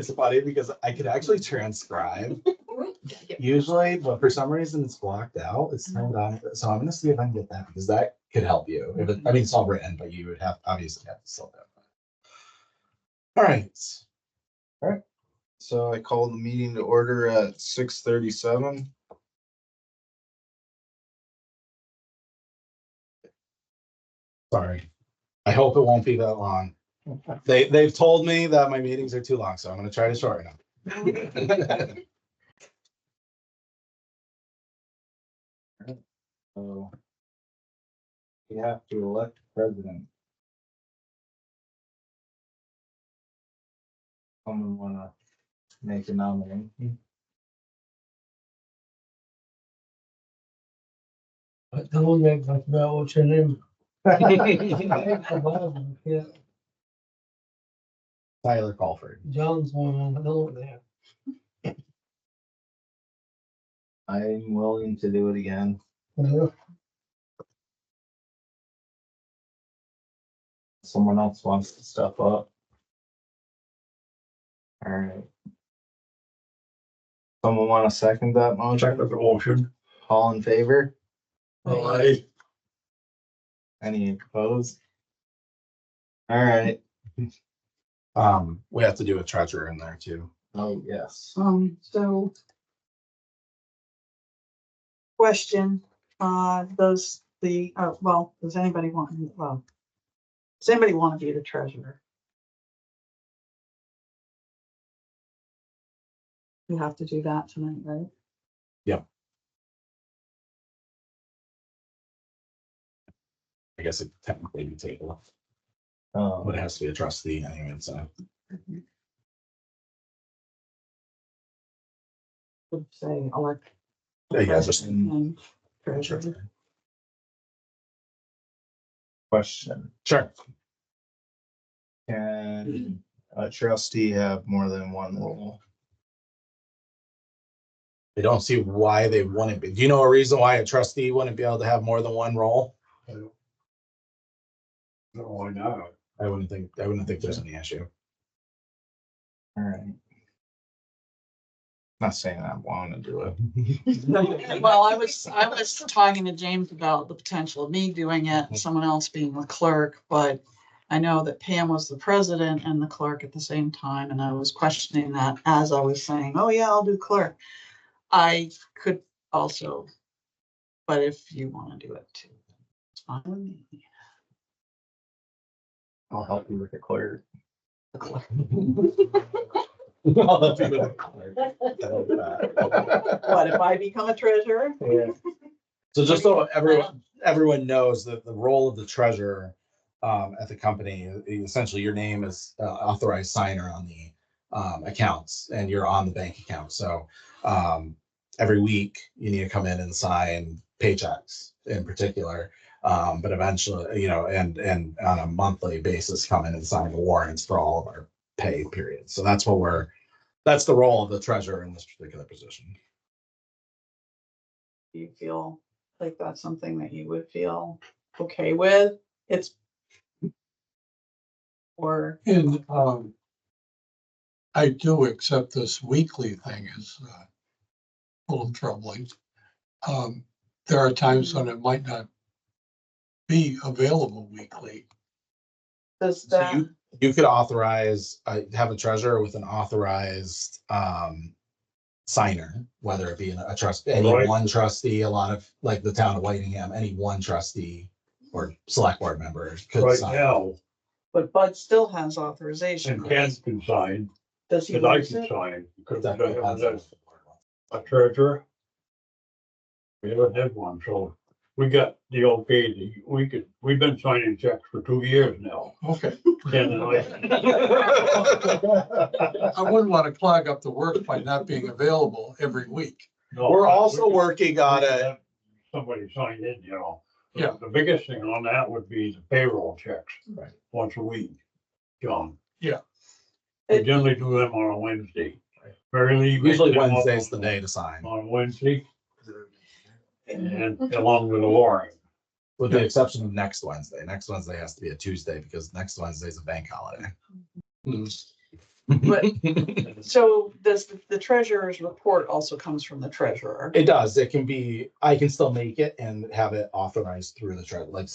It's funny because I could actually transcribe usually, but for some reason it's blocked out. It's turned on. So I'm gonna see if I can get that because that could help you. If it, I mean, it's all written, but you would have obviously have to slow down. All right. So I called the meeting to order at 6:37. Sorry. I hope it won't be that long. They've told me that my meetings are too long, so I'm gonna try to shorten them. So we have to elect president. Someone wanna make a nomination? I don't think I forgot what's your name. Yeah, Tyler Colford. John's one, I know there. I'm willing to do it again. Yeah. Someone else wants to step up. All right. Someone want to second that motion? motion. All in favor? Aye. Any opposed? All right. We have to do a treasurer in there too. Oh, yes. So. Question, does does anybody want to be the treasurer? You have to do that tonight, right? I guess it technically be table, but Um, it has to be a trustee anyway, so. Would say elect. Yeah, just And treasurer. question. sure. Can a trustee have more than one role? I don't see why they wouldn't be. Do you know a reason why a trustee wouldn't be able to have more than one role? No, why not? I wouldn't think there's any issue. All right. Not saying I want to do it. Well, I was talking to James about the potential of me doing it and someone else being the clerk, but I know that Pam was the president and the clerk at the same time, and I was questioning that as I was saying, oh yeah, I'll do clerk. I could also, but if you want to do it too, it's fine with me. I'll help you with the clerk. The clerk. I'll help you with the clerk. What if I become a treasurer? Yeah. So just so everyone knows that the role of the treasurer at the company, essentially your name is authorized signer on the accounts and you're on the bank account. So every week you need to come in and sign paychecks in particular. But eventually, and on a monthly basis, come in and sign the warrants for all of our pay periods. So that's the role of the treasurer in this particular position. Do you feel like that's something that you would feel okay with? And I do accept this weekly thing is a little troubling. There are times when it might not be available weekly. Does So that, you could authorize, have a treasurer with an authorized signer, whether it be a trust, any Right. one trustee, a lot of like the town of Whitingham, any one trustee or select board member could Right sign. now, but Bud still has authorization. and Ken can sign, Does he and I use can it? sign, because That I depends have on what the board wants. a treasurer. We haven't had one, so we got the okay, we've been signing checks for 2 years now. Okay. Ken and I. I wouldn't want to clog up the work by not being available every week. No, We're also we- working on we it. have Somebody signed in, Yeah. The biggest thing on that would be the payroll checks. Right. Once a week, John. Yeah. We generally do them on a Wednesday. Barely. Usually Wednesday's the day to sign, On Wednesday. And along with the warrant. with the exception of next Wednesday. Next Wednesday has to be a Tuesday because next Wednesday is a bank holiday. But so does the treasurer's report also comes from the treasurer? It does. It can be, I can still make it and have it authorized through the treasurer, like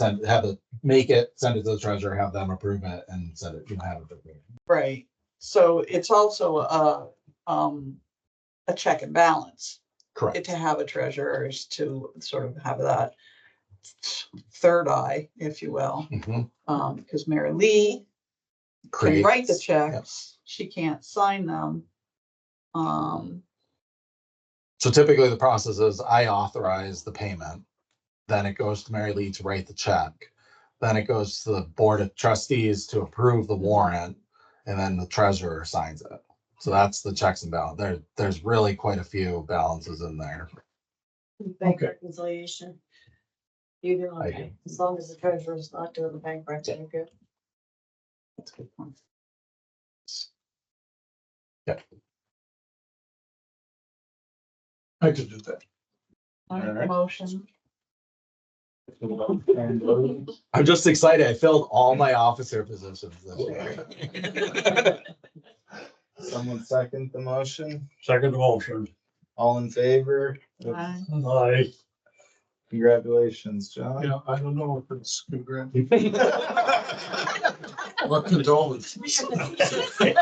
make it, send it to the treasurer, have them approve it and send it, have it. Right. So it's also a check and balance. Correct. To have a treasurer is to sort of have that third eye, if you will. Because Mary Lee can write the checks. She can't sign them. So typically the process is I authorize the payment, then it goes to Mary Lee to write the check. Then it goes to the board of trustees to approve the warrant, and then the treasurer signs it. So that's the checks and balance. There's really quite a few balances in there. Bank Okay. reconciliation. You do, I okay, as long as the treasurer is not doing the bank reconciliation, you're good. That's a good point. I could do that. I make a Alright. motion. I'm just excited. I filled all my officer positions this year. Someone second the motion, Second motion. all in favor? Aye. Aye. Congratulations, John. Yeah, I don't know if it's congrats. What condolences. I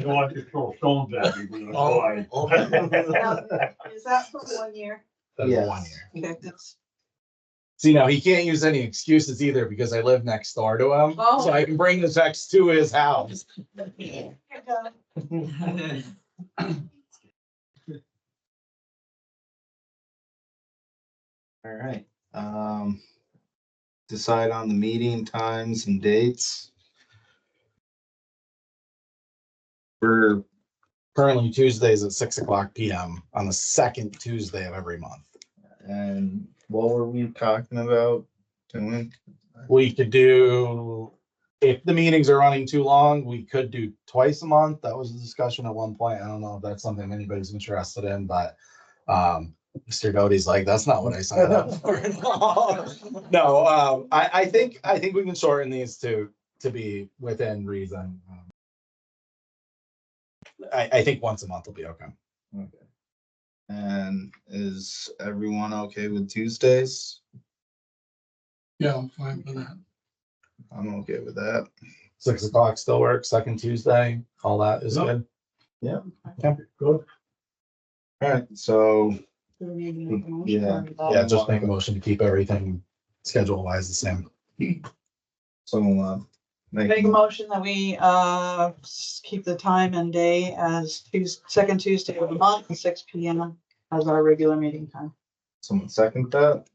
don't want to throw stones at me. But I'm Oh, fine. okay. Is that for 1 year? That's Yes. 1 year. Okay, that's- See, now he can't use any excuses either because I live next door to him, Oh. so I can bring the checks to his house. All right, decide on the meeting times and dates. We're, Currently Tuesdays at 6:00 PM on the second Tuesday of every month. and what were we talking about doing? We could do, if the meetings are running too long, we could do twice a month. That was a discussion at one point. I don't know if that's something anybody's interested in, but Mr. Doty's like, that's not what I signed up for. No, I think we can shorten these to be within reason. I think once a month will be okay. Okay. And is everyone okay with Tuesdays? Yeah, I'm fine with that. I'm okay with that. 6:00 still works, second Tuesday, all that is Yep. good. Yeah. Yeah. Good. All right, so, Do we need to make a motion? Yeah. or is that- Yeah, just make a motion to keep everything schedule wise the same. so, Make a motion that we keep the time and day as second Tuesday of the month, 6 PM as our regular meeting time. someone second that,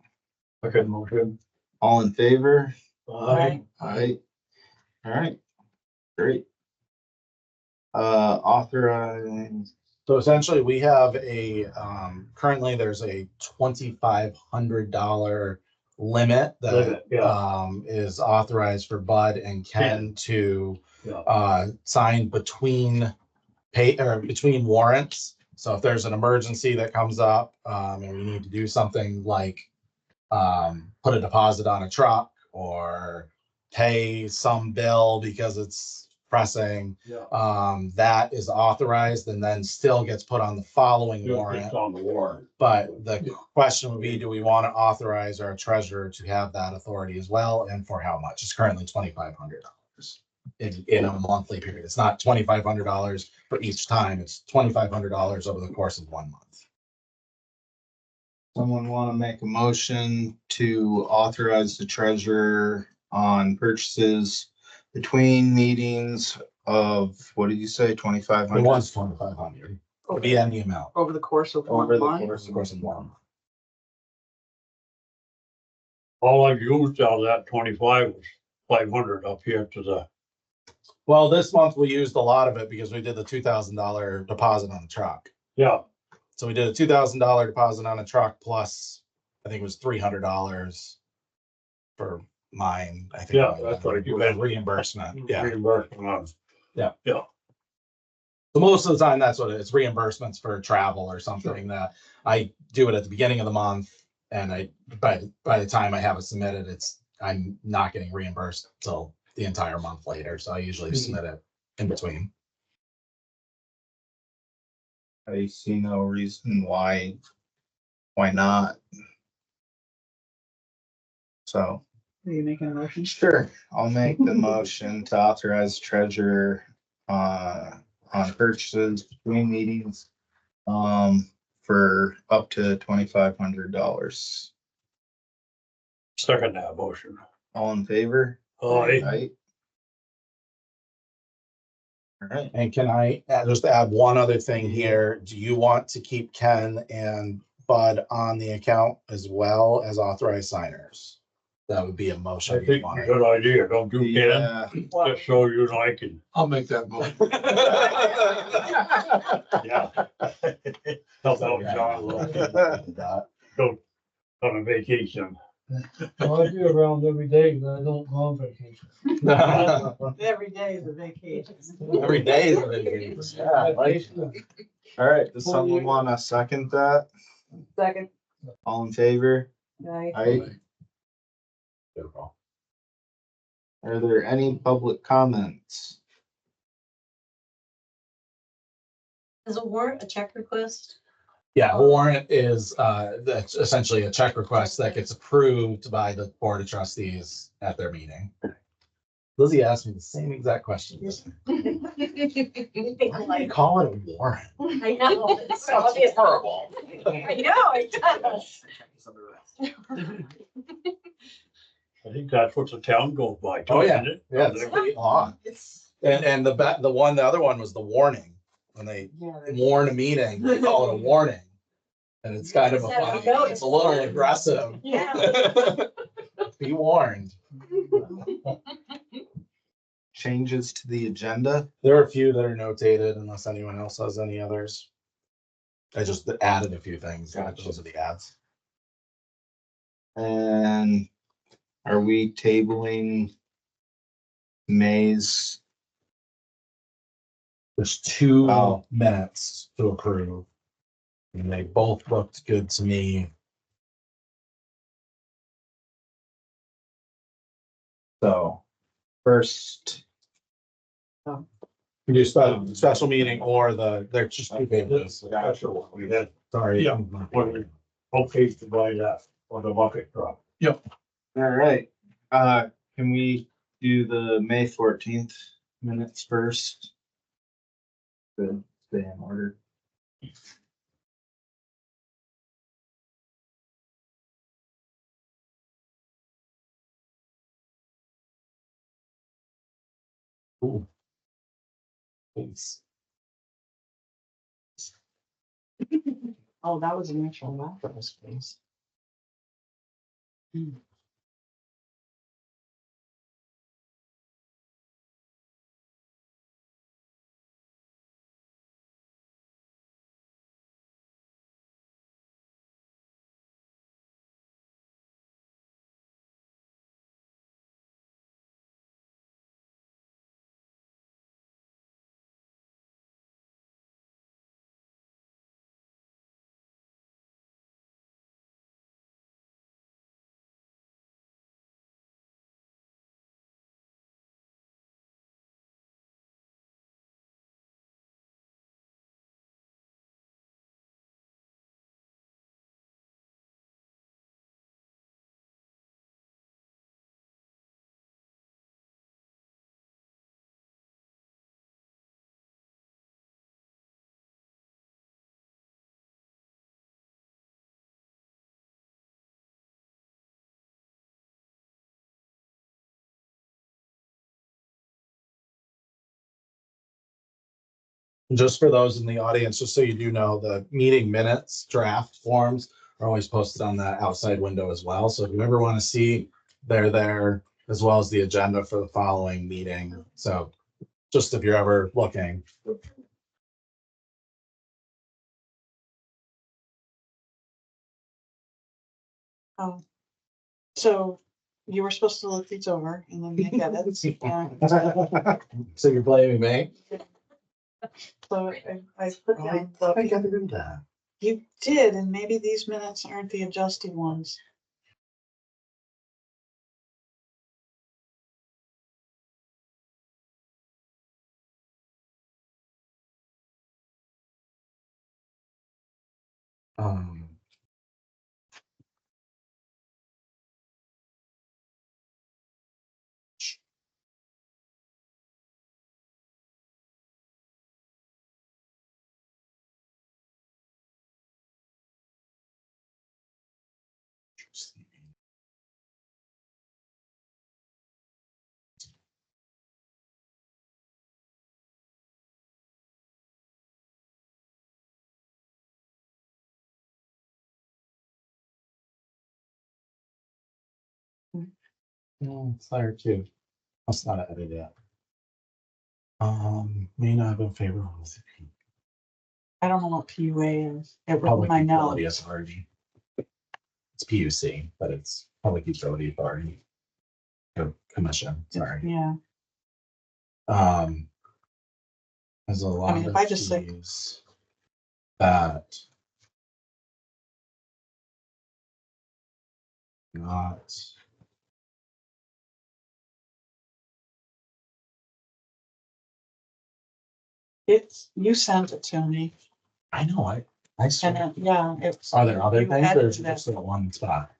Second motion. all in favor? Aye. Aye. All right, great. Authorize, So essentially, we have currently there's a $2,500 limit that Limit, is authorized for Bud and Ken to Yeah. sign between between warrants. So if there's an emergency that comes up and we need to do something like put a deposit on a truck or pay some bill because it's pressing, Yeah. that is authorized and then still gets put on the following warrant. It's on the warrant. But the Yeah. question would be, do we want to authorize our treasurer to have that authority as well? And for how much? It's currently $2,500 in a monthly period. It's not $2,500 for each time. It's $2,500 over the course of 1 month. someone want to make a motion to authorize the treasurer on purchases between meetings of, what did you say, 2,500? It was 2,500. Could be any amount Over the course of Over 1 the month. over the course of 1 month. All I used out of that 25 was 500 up here to the, Well, this month we used a lot of it because we did the $2,000 deposit on the truck. yeah, So we did a $2,000 deposit on a truck plus, I think it was $300 for mine. I think. Yeah, that's what you had. Reimbursement. Yeah. reimbursement on. So most of the time, that's what it's reimbursements for travel or something that I do it at the beginning of the month. And by the time I have it submitted, I'm not getting reimbursed till the entire month later. So I usually submit it in between. I see no reason why not. So, Are you making a motion? sure, I'll make the motion to authorize treasurer, on purchases between meetings, for up to $2,500. Second that motion. All in favor? Aye. Right? All right, And can I just add one other thing here? Do you want to keep Ken and Bud on the account as well as authorized signers? That would be a motion. I you think want it's a good idea, don't you, Ken? yeah, Just so you and I can, I'll make that motion. yeah. Help out John a little bit. Go on a vacation. Well, I do around every day, but I don't go on vacation. Every day is a vacation. Every day is a vacation. Yeah, I like it. all right, does someone wanna second that? Second. All in favor? Aye. Aye. Beautiful. Are there any public comments? Is a warrant a check request? Yeah, a warrant is that's essentially a check request that gets approved by the Board of Trustees at their meeting. Lizzie asked me the same exact question. Why do you call it a warrant? I know, it's Sounds obvious. horrible. I know, it does. I think that's what the town goes by. too, Oh, yeah. isn't it? Yeah, it's state law. It's. And the other one was the warning. When they warn a meeting, they call it a warning. And it's kind of a funny, it's a little aggressive. Yeah. Be warned. Changes to the agenda? There are a few that are notated unless anyone else has any others. I just added a few things. Gotcha. Those are the ads. And are we tabling May's? There's two Oh. minutes to approve. And they both looked good to me. So, first, We do special meeting or they're just two pages. That's what we had, Sorry. Yeah. when we, okay to buy that for the bucket truck. all right, can we do the May 14th minutes first? Good, stay in order. Ooh. Thanks. Oh, that was an actual reference, please. Just for those in the audience, just so you do know, the meeting minutes draft forms are always posted on that outside window as well. So if you ever want to see, they're there, as well as the agenda for the following meeting. So just if you're ever looking. Oh, so you were supposed to look these over and then make edits. So you're blaming me? So I put down, the- gotta do that. you did, and maybe these minutes aren't the adjusted ones. Um. No, it's there too. That's not edited yet. May not have been favorable. I don't know what PUA is. It was Public my Utility notes. Authority. It's PUC, but it's Public Utility Authority. Commission, sorry. Yeah, There's a lot mean, if of I just say- fees that not. you sent it to me I know, I and swear. then, yeah, it's. Are there other you things or edited is it it. just that one spot?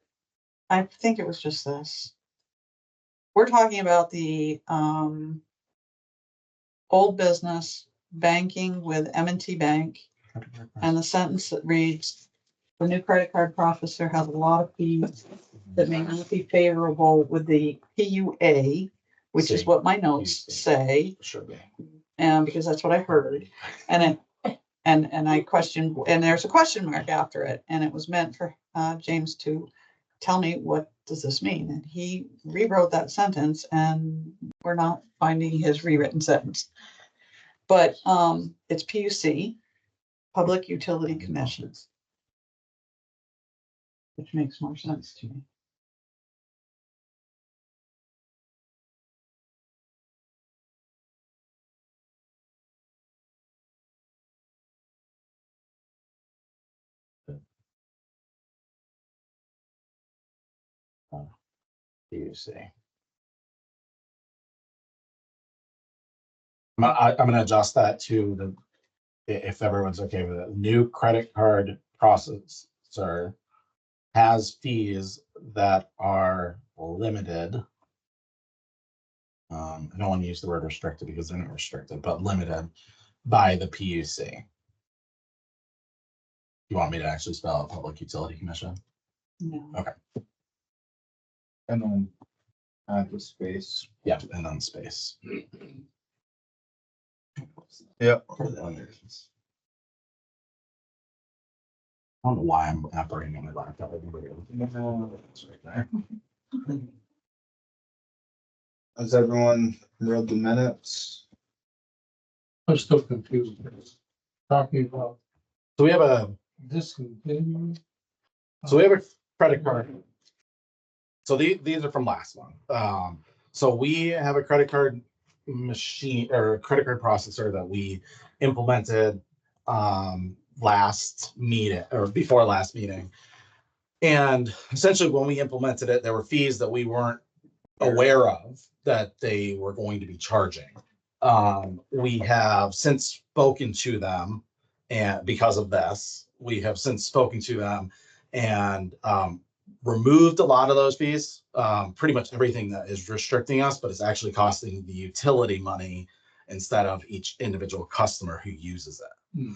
I think it was just this. We're talking about the old business banking with M&T Bank. And the sentence that reads, the new credit card processor has a lot of fees that may not be favorable with the PUA, which is See. what my notes PUC. say, Should be. and because that's what I heard. And I questioned, and there's a question mark after it, and it was meant for James to tell me, what does this mean? And he rewrote that sentence, and we're not finding his rewritten sentence. But it's PUC, Public Utility Commissions. Which makes more sense to me. PUC. I'm gonna adjust that to if everyone's okay with it, new credit card processor has fees that are limited. I don't want to use the word restricted because they're not restricted, but limited by the PUC. You want me to actually spell out Public Utility Commission? No. And then add the space. Yeah, and then space. Yep. For the others. I don't know why I'm operating on my laptop. It's right there. Has everyone read the minutes? I'm still confused. Talking about So we have a discontinuing. credit card. So these are from last month. So we have a credit card machine or credit card processor that we implemented last meeting or before last meeting. And essentially when we implemented it, there were fees that we weren't aware of that they were going to be charging. We have since spoken to them, and because of this, we have since spoken to them and removed a lot of those fees, pretty much everything that is restricting us, but it's actually costing the utility money instead of each individual customer who uses it.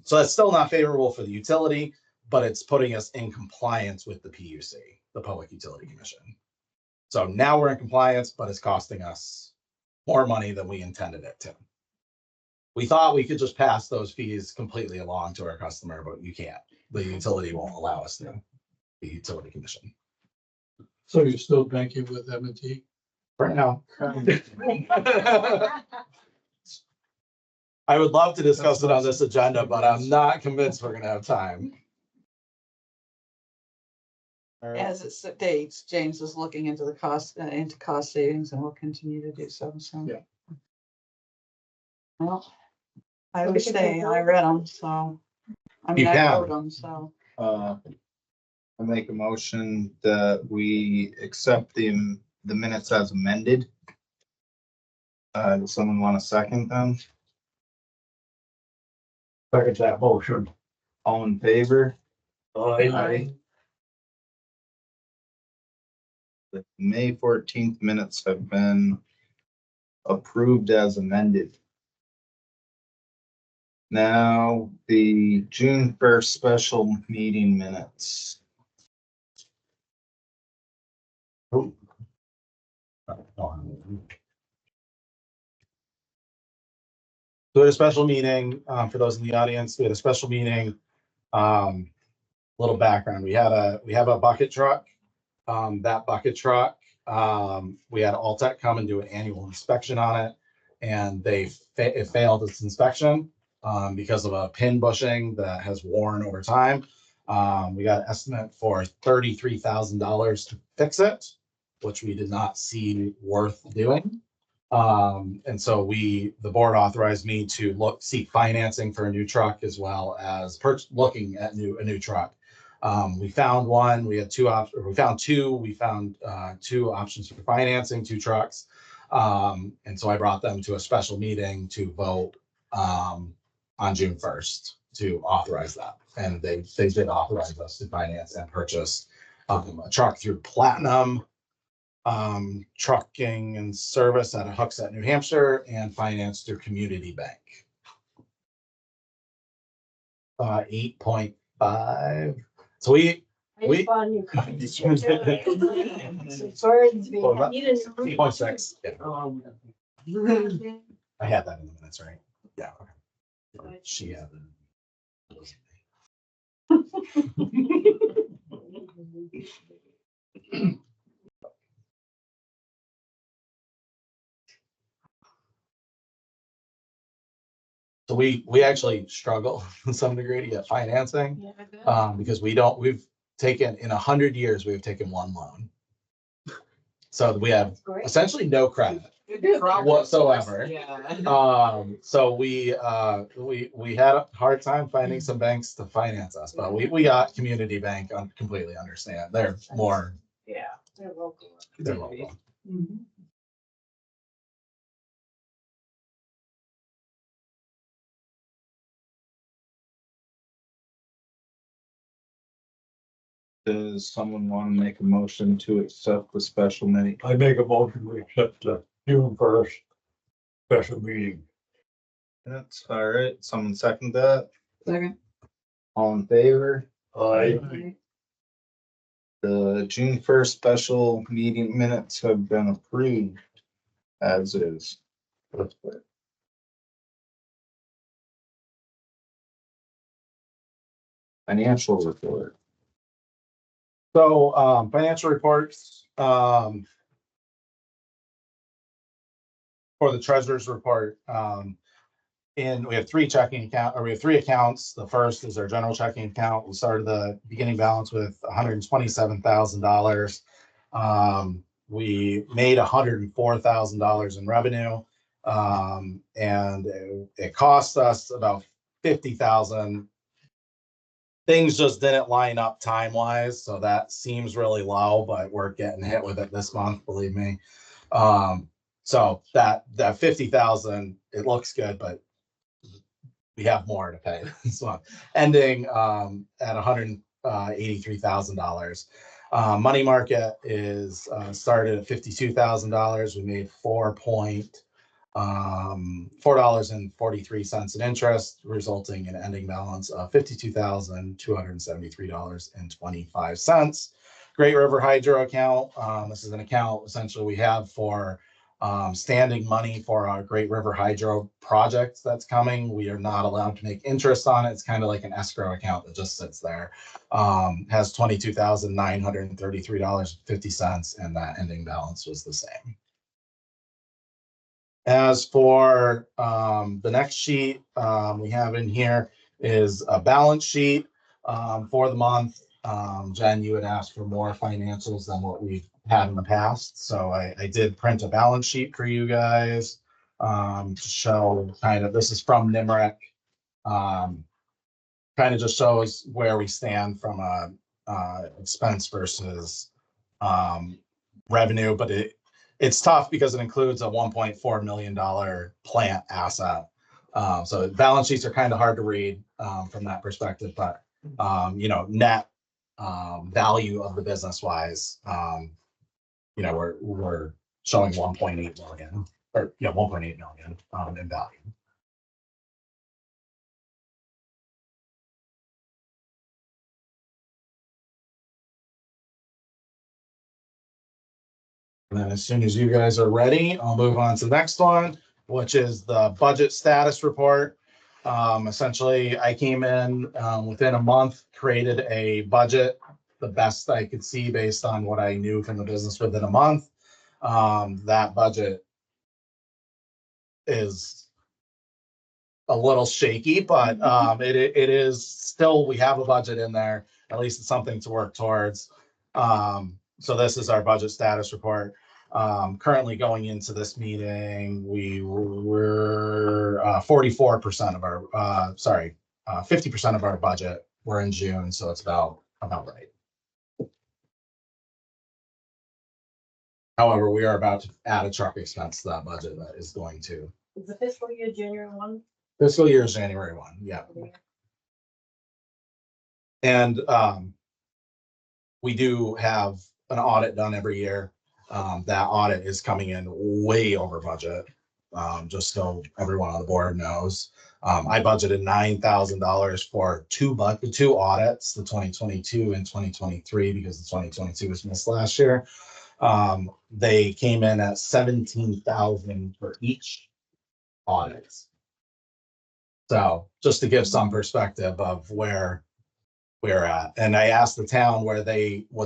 So that's still not favorable for the utility, but it's putting us in compliance with the PUC, the Public Utility Commission. So now we're in compliance, but it's costing us more money than we intended it to. We thought we could just pass those fees completely along to our customer, but you can't. The utility won't allow us to. The Utility Commission. So you're still banking with M&T? Right now. I would love to discuss it on this agenda, but I'm not convinced we're gonna have time. All right. As it states, James is looking into the cost, into cost savings and will continue to do so, so. Yeah. Well, I would say I read them, so. I mean, You I can. wrote them, so. I make a motion that we accept the minutes as amended. Does someone want a second them? Second that motion. All in favor? I, The May 14th minutes have been approved as amended. Now, the June 1st special meeting minutes. So we had a special meeting, for those in the audience, we had a special meeting. Little background, we have a bucket truck. That bucket truck, we had Alltech come and do an annual inspection on it. And it failed its inspection, because of a pin bushing that has worn over time. We got an estimate for $33,000 to fix it, which we did not see worth doing. And so the board authorized me to seek financing for a new truck as well as looking at a new truck. We found one, we had two options, we found two options for financing, two trucks. And so I brought them to a special meeting to vote, on June 1st to authorize that. And they did authorize us to finance and purchase, a truck through Platinum trucking and service out of Hooksett, New Hampshire, and finance through Community Bank. 8.5. So I just bought a new car. Birds being- Well, that- you didn't- 8.6. Yeah, I had that in the minutes, right? Yeah. Okay. She had it. So we actually struggle to some degree to get financing, because we've taken, in 100 years, we've taken one loan. So we have That's great. essentially no credit whatsoever. So we had a hard time finding some banks to finance us, but we got Community Bank. I completely understand. They're more, They're local. they're local. Mhm. Does someone want to make a motion to accept the special meeting? I make a motion, we accept the June 1st special meeting. That's all right. Someone second that? Second. All in favor? I, The June 1st special meeting minutes have been approved as is. Financial report. So, financial reports, for the treasurer's report, we have three accounts. The first is our general checking account. We started the beginning balance with $127,000. We made $104,000 in revenue. And it cost us about $50,000. Things just didn't line up time wise, so that seems really low, but we're getting hit with it this month, believe me. So that 50,000, it looks good, but we have more to pay this month, ending at $183,000. Money market is started at $52,000. We made $4.43 in interest, resulting in an ending balance of $52,273.25. Great River Hydro account. This is an account essentially we have for standing money for our Great River Hydro project that's coming. We are not allowed to make interest on it. It's kind of like an escrow account that just sits there. Has $22,933.50, and that ending balance was the same. As for the next sheet we have in here is a balance sheet for the month. Jen, you had asked for more financials than what we've had in the past. So I did print a balance sheet for you guys to show kind of, this is from NIMRIC. Kind of just shows where we stand from a expense versus revenue, but it's tough because it includes a $1.4 million plant asset. So balance sheets are kind of hard to read, from that perspective, but, you know, net, value of the business wise, you know, we're showing 1.8 million, or, yeah, 1.8 million, in value. And then as soon as you guys are ready, I'll move on to the next one, which is the budget status report. Essentially, I came in, within a month, created a budget, the best I could see based on what I knew from the business within a month. That budget is a little shaky, but it is still, we have a budget in there. At least it's something to work towards. So this is our budget status report. Currently going into this meeting, we were 44% of our 50% of our budget. We're in June, so it's about right. However, we are about to add a truck expense to that budget that is going to. Is the fiscal year January 1? Fiscal year is January 1, yeah. And we do have an audit done every year. That audit is coming in way over budget, just so everyone on the board knows. I budgeted $9,000 for two audits, the 2022 and 2023, because the 2022 was missed last year. They came in at $17,000 for each audit. So just to give some perspective of where we're at. And I asked the town what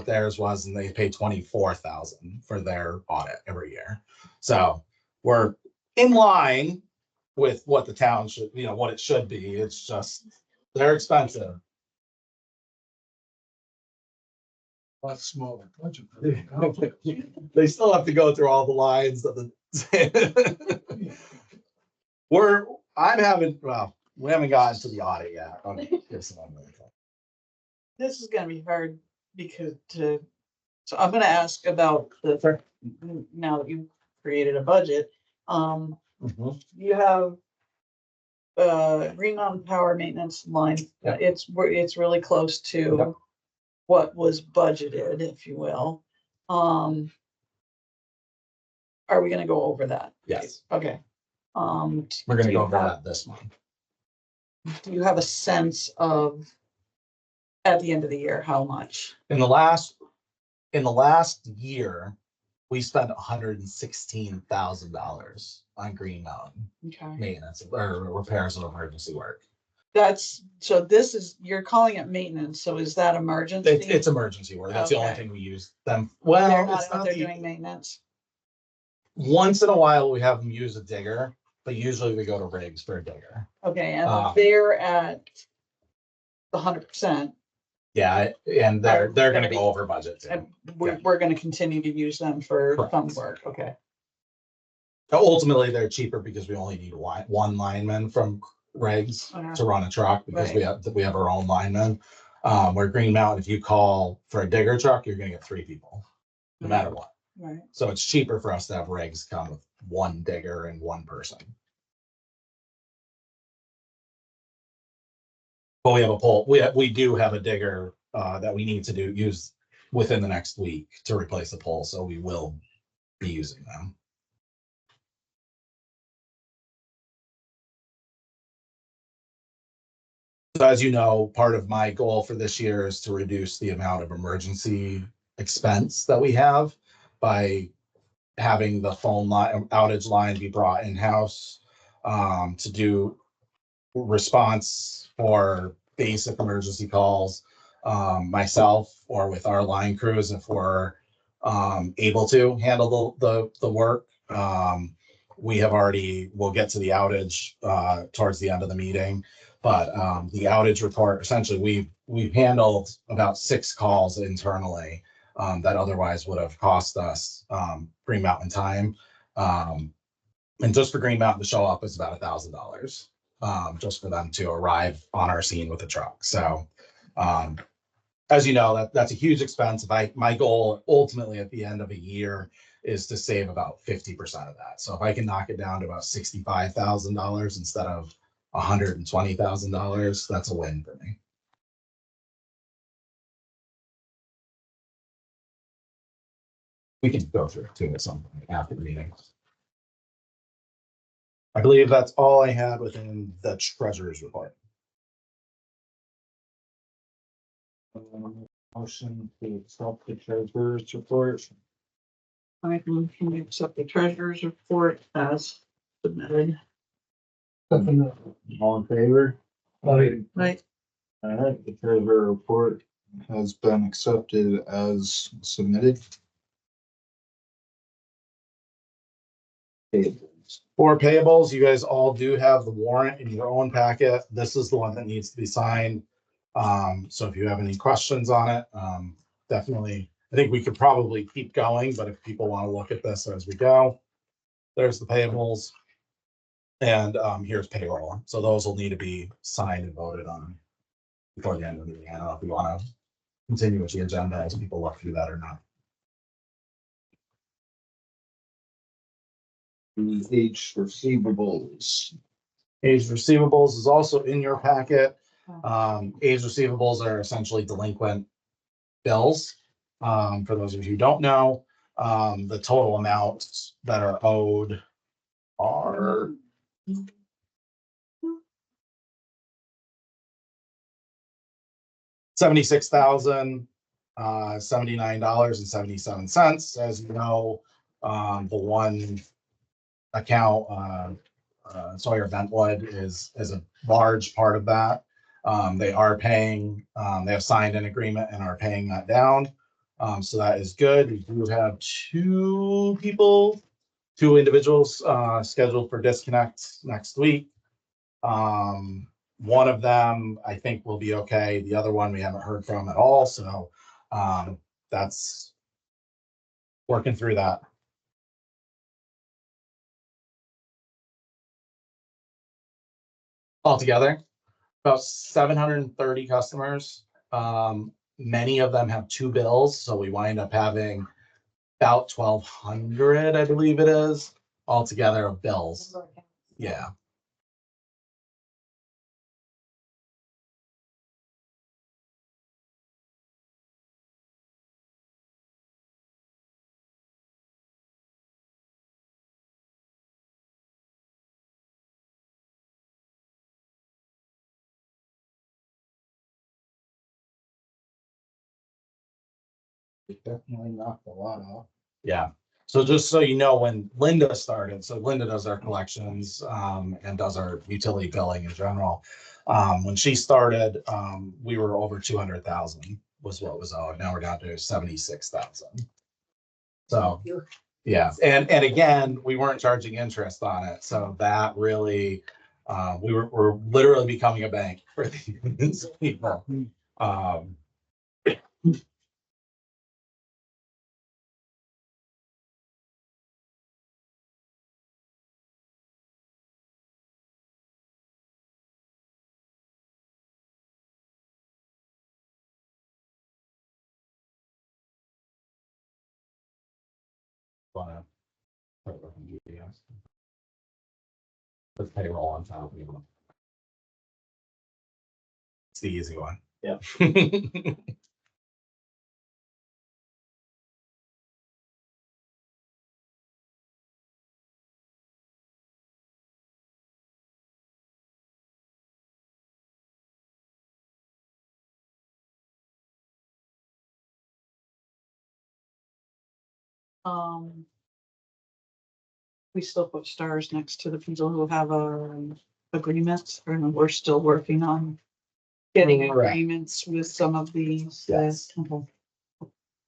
theirs was, and they pay $24,000 for their audit every year. So we're in line with what the town should, you know, what it should be. It's just, they're expensive. Lot smaller budget. They still have to go through all the lines of the. We haven't gotten to the audit yet. This is gonna be hard because so I'm gonna ask about now that you've created a budget. You have Green Mountain Power Maintenance line. Yeah. It's really close to Yep. what was budgeted, if you will. Are we gonna go over that? Yes, Okay. we're do gonna you go over have- that this month. Do you have a sense of, at the end of the year, how much? In the last year, we spent $116,000 on Green Mountain Okay. maintenance or repairs and emergency work. So this is, you're calling it maintenance, so is that emergency? It's emergency work. That's the only Okay. thing we use them. They're Well, not it's out not there the, doing maintenance? once in a while we have them use a digger, but usually we go to rigs for a digger. Okay, and Um, they're at the 100%, Yeah, and they're gonna gonna be- go over budget too. and we're gonna continue to use them for Correct. some work, okay? Ultimately, they're cheaper because we only need one lineman from rigs Uh-huh. to run a truck because we have our own linemen. Where Green Mountain, if you call for a digger truck, you're gonna get 3 people, no matter what. Right. So it's cheaper for us to have rigs come with one digger and one person. But we have a pole, we do have a digger that we need to use within the next week to replace the pole, so we will be using them. So as you know, part of my goal for this year is to reduce the amount of emergency expense that we have by having the phone line, outage line be brought in-house to do response for basic emergency calls, myself or with our line crews if we're able to handle the work. We'll get to the outage towards the end of the meeting. But the outage report, essentially, we've handled about 6 calls internally that otherwise would have cost us Green Mountain time. And just for Green Mountain to show up is about $1,000 just for them to arrive on our scene with a truck. So as you know, that's a huge expense. My goal ultimately at the end of a year is to save about 50% of that. So if I can knock it down to about $65,000 instead of $120,000, that's a win for me. We can go through it too at some point after the meeting. I believe that's all I had within the treasurer's report. Motion to accept the treasurer's report. I can accept the treasurer's report as submitted. Definitely. All in favor? Aye. Right, All right, the treasurer report has been accepted as submitted. For payables, you guys all do have the warrant in your own packet. This is the one that needs to be signed. So if you have any questions on it, definitely, I think we could probably keep going, but if people want to look at this as we go, there's the payables. And here's payroll. So those will need to be signed and voted on before the end of the meeting. I don't know if you want to continue with the agenda as people look through that or not. The age receivables. Age receivables is also in your packet. Age receivables are essentially delinquent bills. For those of you who don't know, the total amounts that are owed are $76,079.77. As you know, the one account, Sawyer Bentwood is a large part of that. They are paying, they have signed an agreement and are paying that down. So that is good. We do have two individuals scheduled for disconnects next week. One of them I think will be okay. The other one we haven't heard from at all. So that's working through that. Altogether, about 730 customers. Many of them have two bills, so we wind up having about 1,200, I believe it is, altogether of bills. Yeah. Definitely knocked a lot off. Yeah. So just so you know, when Linda started, so Linda does our collections and does our utility billing in general. When she started, we were over 200,000 was what was owed. Now we're down to 76,000. So yeah, and again, we weren't charging interest on it, so that really, we're literally becoming a bank for these people. Wanna put it in GPS. Put payroll on top. It's the easy one. Yeah. We still put stars next to the people who have agreements, and we're still working on getting Correct. agreements with some of these. Yes. Okay.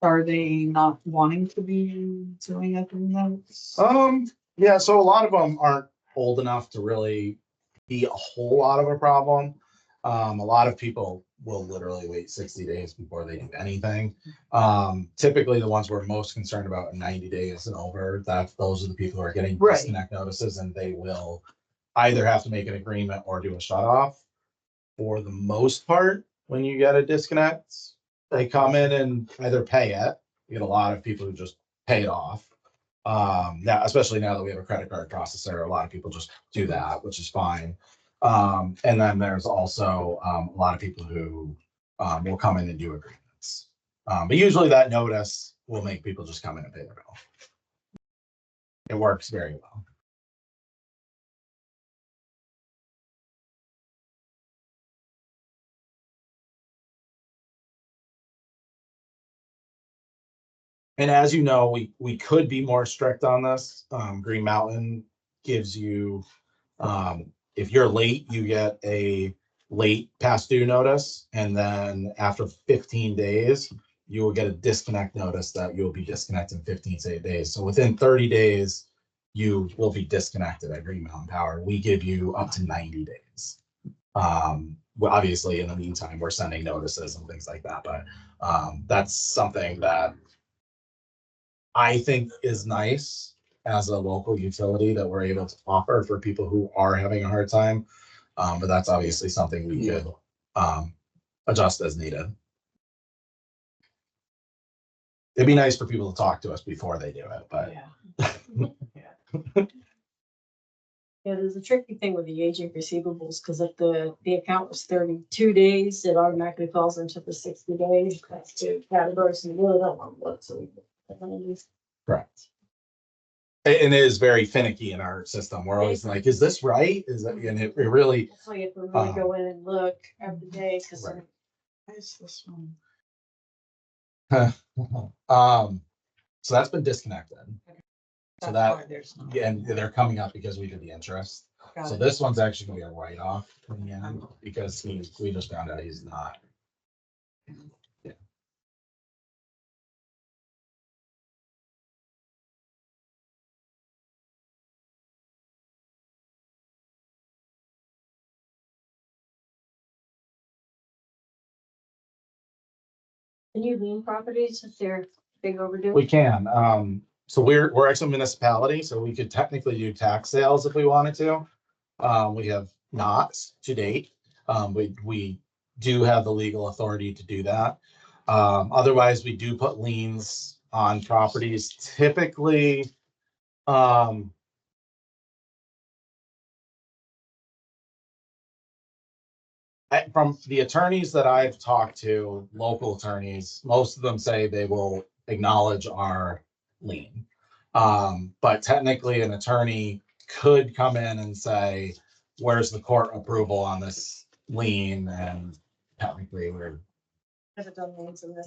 Are they not wanting to be doing agreements? Yeah, so a lot of them aren't old enough to really be a whole lot of a problem. A lot of people will literally wait 60 days before they do anything. Typically the ones we're most concerned about are 90 days and over. Those are the people who are getting Right. disconnect notices, and they will either have to make an agreement or do a shut off. For the most part, when you get a disconnect, they come in and either pay it. You get a lot of people who just pay it off. Now, especially now that we have a credit card processor, a lot of people just do that, which is fine. And then there's also a lot of people who will come in and do agreements. But usually that notice will make people just come in and pay their bill. It works very well. And as you know, we could be more strict on this. Green Mountain gives you, if you're late, you get a late past due notice. And then after 15 days, you will get a disconnect notice that you'll be disconnected in 15 days. So within 30 days, you will be disconnected at Green Mountain Power. We give you up to 90 days. Well, obviously, in the meantime, we're sending notices and things like that. But that's something that I think is nice as a local utility that we're able to offer for people who are having a hard time. But that's obviously something we could adjust as needed. It'd be nice for people to talk to us before they do it, but Yeah, there's a tricky thing with the aging receivables, because if the account was 32 days, it automatically falls into the 60 days. That's two categories, and you really don't want to look, so correct. And it is very finicky in our system. We're always like, is this right? Is that, and it really, that's why you have to really go in and look every day, because right. Why is this one? So that's been disconnected. So That's that, why there's no. yeah, and they're coming up because we did the interest. Got So it. this one's actually gonna be a write-off in the end because we just found out he's not. Yeah. Can you lien properties if they're big overdue? We can, so we're actually a municipality, so we could technically do tax sales if we wanted to. We have not to date. We do have the legal authority to do that. Otherwise, we do put liens on properties typically. From the attorneys that I've talked to, local attorneys, most of them say they will acknowledge our lien. But technically an attorney could come in and say, where's the court approval on this lien? And technically we're, Haven't done liens in this.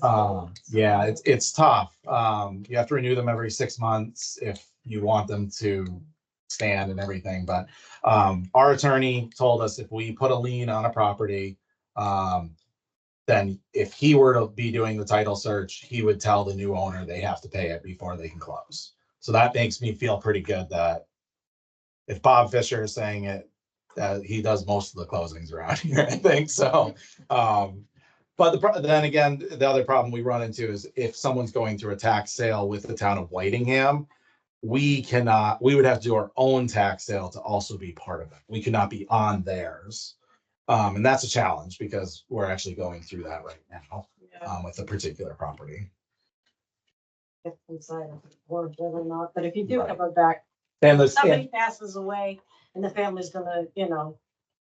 yeah, it's tough. You have to renew them every 6 months if you want them to stand and everything, but our attorney told us if we put a lien on a property, then if he were to be doing the title search, he would tell the new owner they have to pay it before they can close. So that makes me feel pretty good that if Bob Fisher is saying it, he does most of the closings around here, I think so. But then again, the other problem we run into is if someone's going through a tax sale with the town of Whitingham, we would have to do our own tax sale to also be part of it. We could not be on theirs. And that's a challenge because we're actually going through that right now with a particular property. If inside of it, or whether or not, but if you do Right. have a back, And somebody passes away and the family's gonna,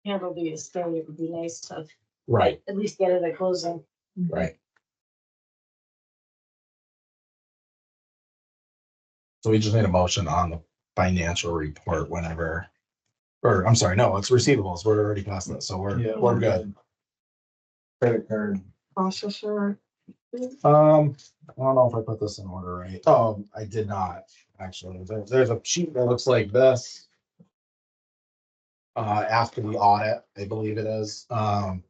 handle the estate, it would be nice to right, at least get it at closing. right. So we just made a motion on the financial report whenever, or I'm sorry, no, it's receivables. We're already past that, so Yeah. we're good. Credit card. Processor. I don't know if I put this in order right. Oh, I did not, actually. There's a sheet that looks like this. After the audit, I believe it is. And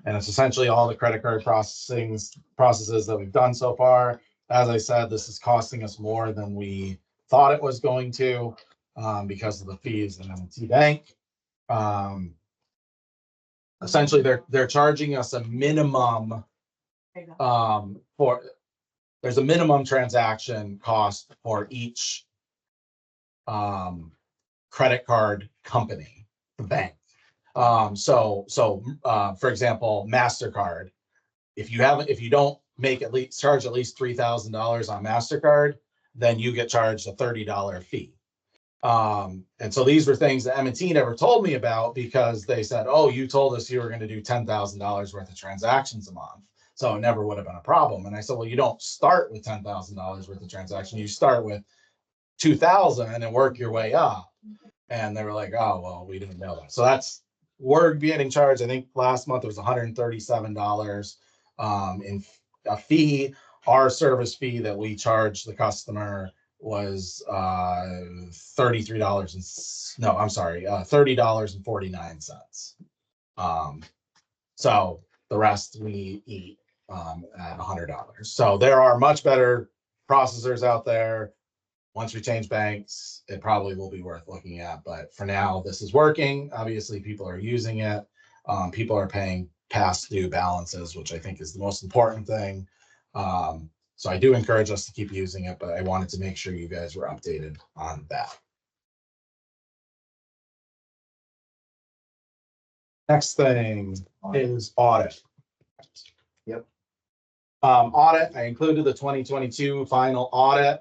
it's essentially all the credit card processes that we've done so far. As I said, this is costing us more than we thought it was going to, because of the fees in M&T Bank. Essentially, they're charging us a minimum, there's a minimum transaction cost for each credit card company, the bank. So for example, MasterCard, if you don't charge at least $3,000 on MasterCard, then you get charged a $30 fee. And so these were things that M&T never told me about because they said, oh, you told us you were going to do $10,000 worth of transactions a month. So it never would have been a problem. And I said, well, you don't start with $10,000 worth of transaction. You start with 2,000 and work your way up. And they were like, oh, well, we didn't know that. So that's, we're getting charged. I think last month it was $137 in a fee. Our service fee that we charge the customer was $33 and no, I'm sorry, $30.49. So the rest we eat at $100. So there are much better processors out there. Once we change banks, it probably will be worth looking at. But for now, this is working. Obviously, people are using it. People are paying past due balances, which I think is the most important thing. So I do encourage us to keep using it, but I wanted to make sure you guys were updated on that. Next thing is audit. Yep. Audit, I included the 2022 final audit.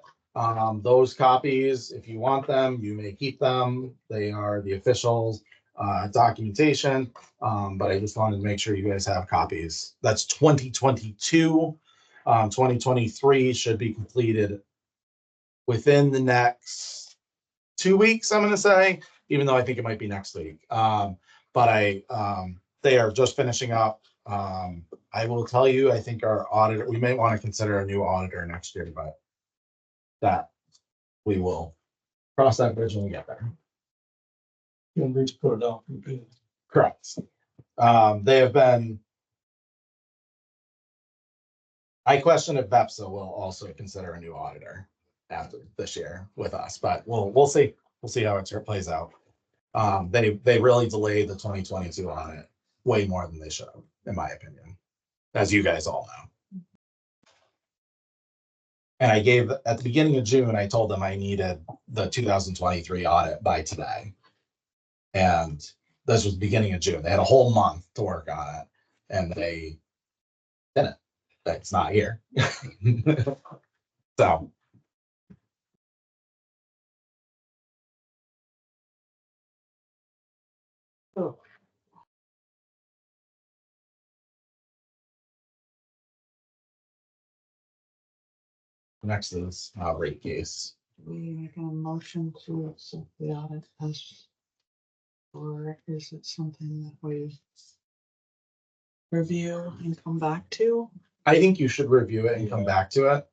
Those copies, if you want them, you may keep them. They are the official documentation, but I just wanted to make sure you guys have copies. That's 2022. 2023 should be completed within the next 2 weeks, I'm going to say, even though I think it might be next week. But they are just finishing up. I will tell you, I think our auditor, we may want to consider a new auditor next year, but that we will cross that bridge when we get there. You'll need to put it out for bid. Correct. They have been. I question if BEPSA will also consider a new auditor after this year with us, but we'll see. We'll see how it plays out. They really delayed the 2022 audit way more than they should have, in my opinion, as you guys all know. And I gave at the beginning of June, I told them I needed the 2023 audit by today. And this was the beginning of June. They had a whole month to work on it and they didn't. It's not here. So. Oh. Next is rate case. We make a motion to accept the audit as, or is it something that we review and come back to? I think you should review it and come back to it.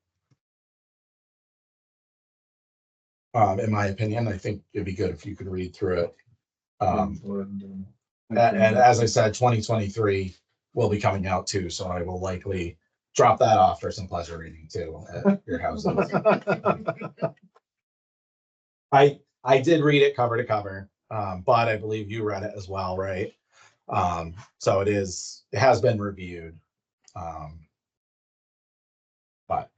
In my opinion, I think it'd be good if you could read through it. And as I said, 2023 will be coming out too, so I will likely drop that off for some pleasure reading too at your house. I did read it cover to cover, but I believe you read it as well, right? So it has been reviewed. But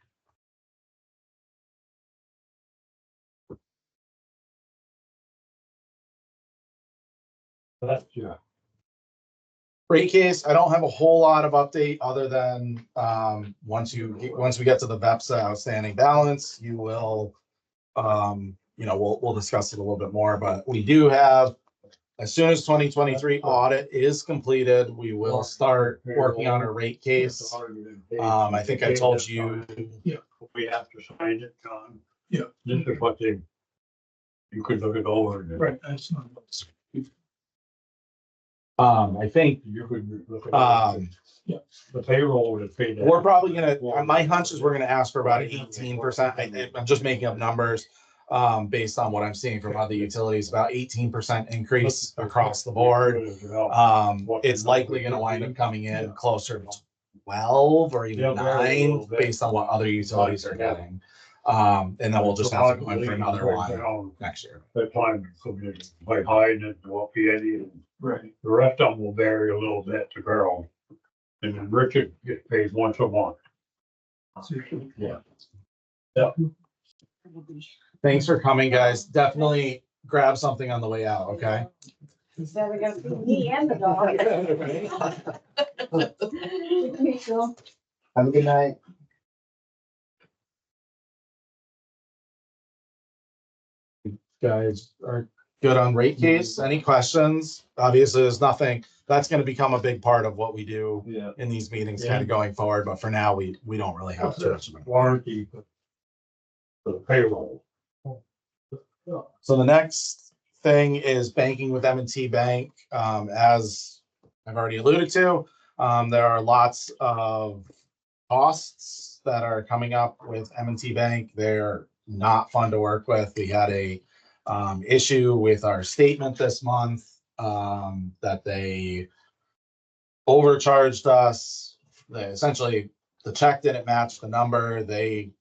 That's, yeah. rate case, I don't have a whole lot of update other than once we get to the BEPSA outstanding balance, you will we'll discuss it a little bit more, but we do have, as soon as 2023 audit is completed, we will start working on a rate case. I think I told you. Yeah. We have to sign it, John. Yeah. This is what you could look it over. and Right, that's not. I think You could look at the payroll would have paid. that. we're probably gonna, my hunch is we're gonna ask for about 18%. I'm just making up numbers based on what I'm seeing from other utilities, about 18% increase across the board. It's likely gonna wind up coming in closer to 12 or even 9 based on what other utilities are getting. And then we'll just have to go in for another one next year. That time, like Hyde and Wappiedi, and Right. the rest of them will vary a little bit to Carroll. And then Richard gets paid once a month. Yeah. Yep. Thanks for coming, guys. Definitely grab something on the way out, okay? So we got me and the dog. Have a good night. guys are good on rate case. Any questions? Obviously, there's nothing, that's gonna become a big part of what we do Yeah. in these meetings kind of going forward, but for now, we don't really have too much of it. Warranty for the payroll. So the next thing is banking with M&T Bank. As I've already alluded to, there are lots of costs that are coming up with M&T Bank. They're not fun to work with. We had a issue with our statement this month that they overcharged us. They essentially, the check didn't match the number. They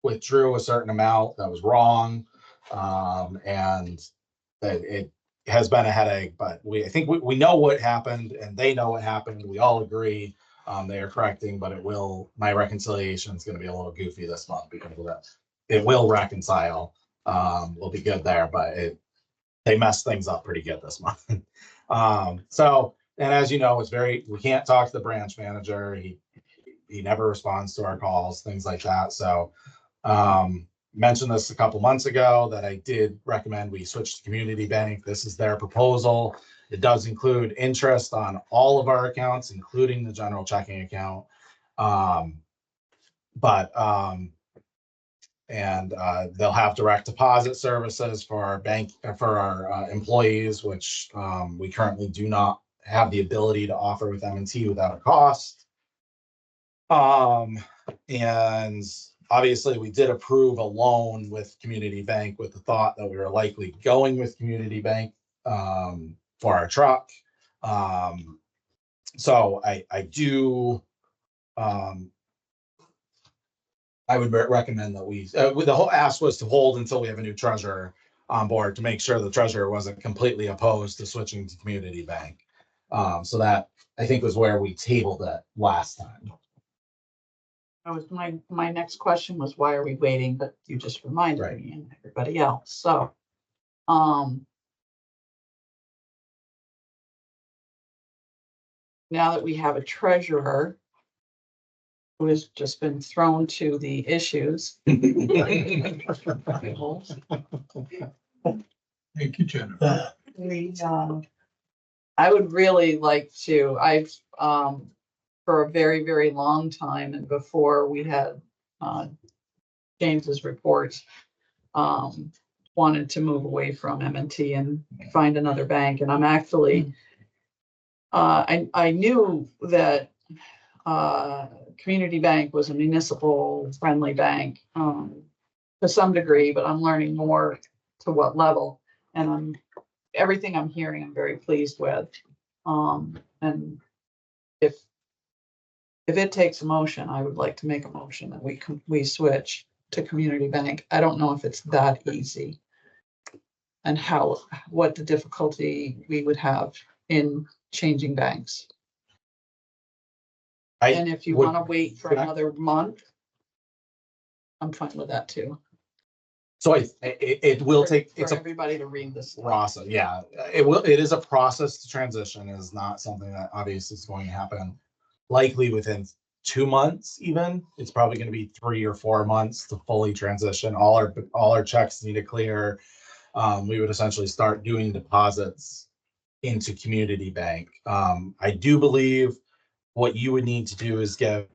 withdrew a certain amount that was wrong. And that it has been a headache, but I think we know what happened and they know what happened. We all agree they are correcting, but my reconciliation is going to be a little goofy this month because of that. It will reconcile. We'll be good there, but they messed things up pretty good this month. And as you know, we can't talk to the branch manager. He never responds to our calls, things like that. So, mentioned this a couple months ago that I did recommend we switch to Community Bank. This is their proposal. It does include interest on all of our accounts, including the general checking account. They'll have direct deposit services for our bank, for our employees, which we currently do not have the ability to offer with M&T without a cost. And obviously, we did approve a loan with Community Bank with the thought that we were likely going with Community Bank for our truck. So I do, I would recommend that the whole ask was to hold until we have a new treasurer on board to make sure the treasurer wasn't completely opposed to switching to Community Bank. So that I think was where we tabled it last time. That was my next question was why are we waiting? But you just reminded Right. me and everybody else. So, now that we have a treasurer who has just been thrown to the issues. Thank you, Jennifer. I would really like to, for a very, very long time and before we had James's reports, wanted to move away from M&T and find another bank. And I'm actually, I knew that Community Bank was a municipal friendly bank to some degree, but I'm learning more to what level. And everything I'm hearing, I'm very pleased with. And if it takes a motion, I would like to make a motion that we switch to Community Bank. I don't know if it's that easy and what the difficulty we would have in changing banks. And if you want to wait for another month, I'm fine with that too. So it will take, For it's a everybody to read this. process. Yeah, it is a process to transition. It is not something that obviously is going to happen likely within 2 months even. It's probably going to be 3 or 4 months to fully transition. All our checks need to clear. We would essentially start doing deposits into Community Bank. I do believe what you would need to do is give,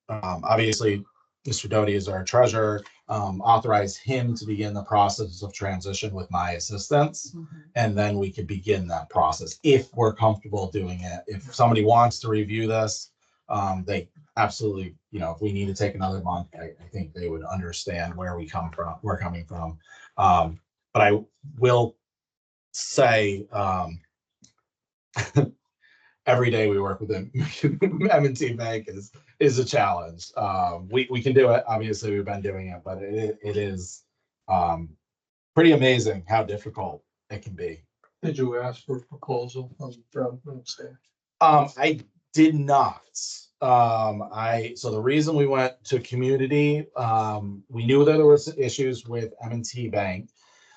obviously, Mr. Doty is our treasurer, authorize him to begin the process of transition with my assistance. Mm-hmm. And then we could begin that process if we're comfortable doing it. If somebody wants to review this, they absolutely, if we need to take another month, I think they would understand where we're coming from. But I will say, every day we work with M&T Bank is a challenge. We can do it. Obviously, we've been doing it, but it is pretty amazing how difficult it can be. Did you ask for a proposal from I did not. So the reason we went to Community, we knew that there was issues with M&T Bank.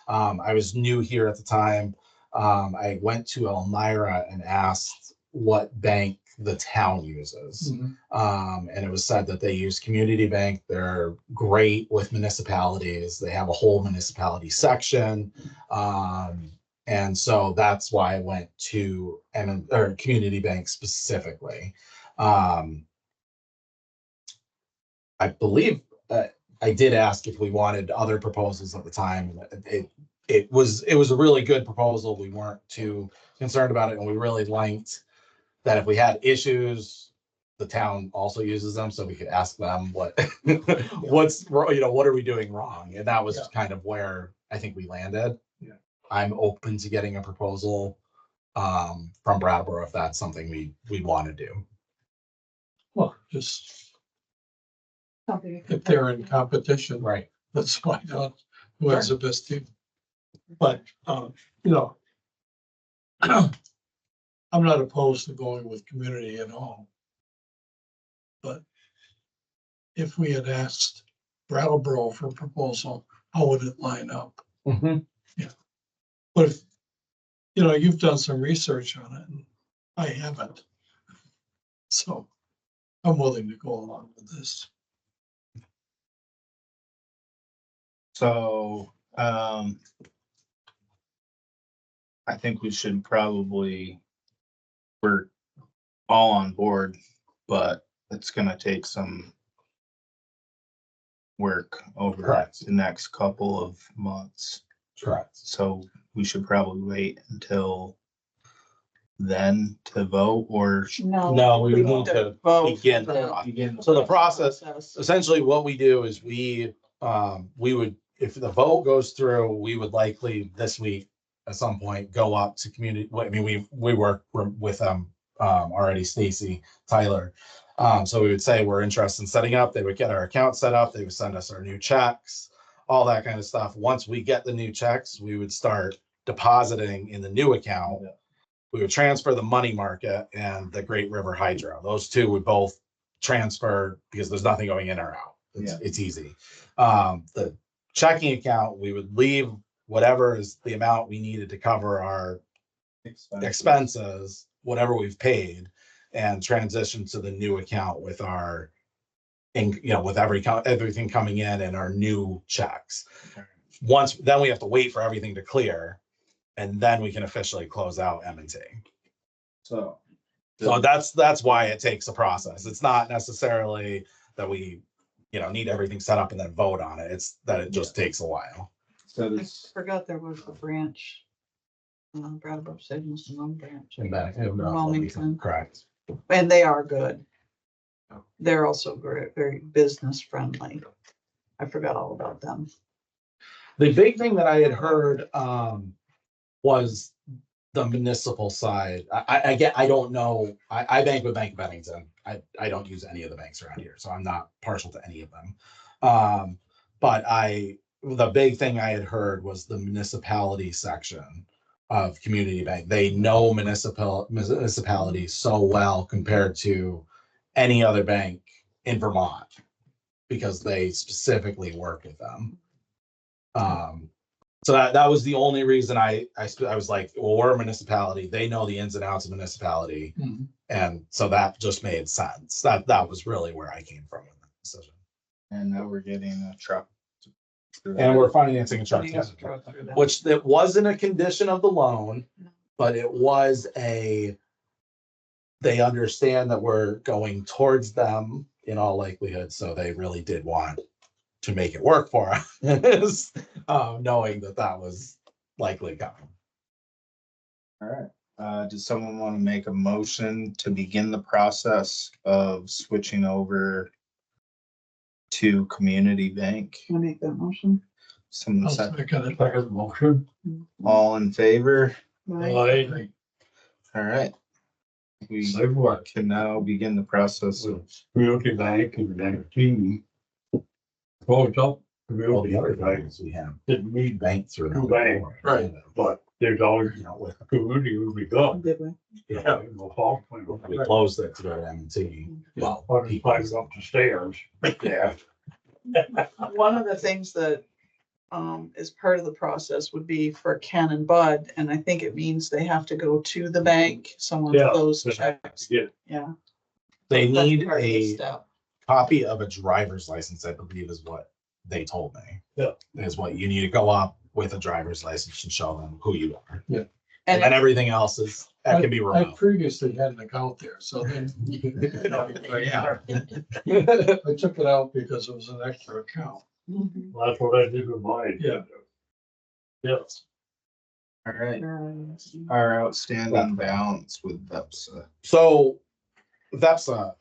I was new here at the time. I went to Elmira and asked what bank the town uses. Mhm. And it was said that they use Community Bank. They're great with municipalities. They have a whole municipality section. And so that's why I went to Community Bank specifically. I believe I did ask if we wanted other proposals at the time. It was a really good proposal. We weren't too concerned about it, and we really liked that if we had issues, the town also uses them, so we could ask them what what are we doing wrong, and that was Yeah. kind of where I think we landed. Yeah. I'm open to getting a proposal from Brattleboro if that's something we want to do. Well, just Something to if they're in competition, Right. let's find out who has the best team. But, you know, I'm not opposed to going with community at all. But if we had asked Brattleboro for a proposal, how would it line up? Mm-hmm. But if, you know, you've done some research on it and I haven't. So I'm willing to go along with this. So, I think we should probably, we're all on board, but it's gonna take some work over Correct. the next couple of months. Correct. So we should probably wait until then to vote, or No, we would need to begin the process. So the process, essentially what we do is we would, if the vote goes through, we would likely this week at some point go up to community. I mean, we work with them already, Stacy, Tyler. So we would say we're interested in setting up, they would get our account set up, they would send us our new checks, all that kind of stuff. Once we get the new checks, we would start depositing in the new account. We would transfer the money market and the Great River Hydro. Those two would both transfer because there's nothing going in or out. It's easy. The checking account, we would leave whatever is the amount we needed to cover our expenses, whatever we've paid, and transition to the new account with our, with everything coming in and our new checks. Then we have to wait for everything to clear. And then we can officially close out M&T. so. So that's why it takes a process. It's not necessarily that we, need everything set up and then vote on it. It's that it just takes a while. So I this, forgot there was a branch. Brattleboro State was one branch. Wilmington. Correct. And they are good. They're also great, very business friendly. I forgot all about them. The big thing that I had heard was the municipal side. I don't know. I bank with Bank of Bennington. I don't use any of the banks around here, so I'm not partial to any of them. But the big thing I had heard was the municipality section of Community Bank. They know municipalities so well compared to any other bank in Vermont because they specifically work with them. So that was the only reason I was like, well, we're a municipality. They know the ins and outs of municipality. Mhm. And so that just made sense. That was really where I came from with the decision. and now we're getting a truck. And we're financing a truck, Putting us through that. which that wasn't a condition of the loan, but it was they understand that we're going towards them in all likelihood. So they really did want to make it work for us, knowing that was likely coming. All right. Does someone want to make a motion to begin the process of switching over to Community Bank? Can I make that motion? Someone I'll second, second it. Second motion. all in favor? Right. All right. We Same work. can now begin the process of, Community Bank and then team. Closed up. All Community the other Bank things we have didn't need, bank through. Two banks, right. but there's always With community would be good. Did we? Yeah. No fault. we closed it to go to M&T. Well, Or just climbing up the stairs. Yeah. One of the things that as part of the process would be for Ken and Bud, and I think it means they have to go to the bank, someone Yeah, with those they have checks. Yeah, Yeah. They That's need part of the a step. copy of a driver's license, I believe is what they told me. Yeah. Is what you need to go up with a driver's license and show them who you are. Yeah. And then everything else that can be I remote. previously had an account there, so then. Yeah. I took it out because it was an extra account. Mhm. well, that's what I did with mine. Yeah. Yes, All right, our outstanding balance with BEPSA. So VEPSA,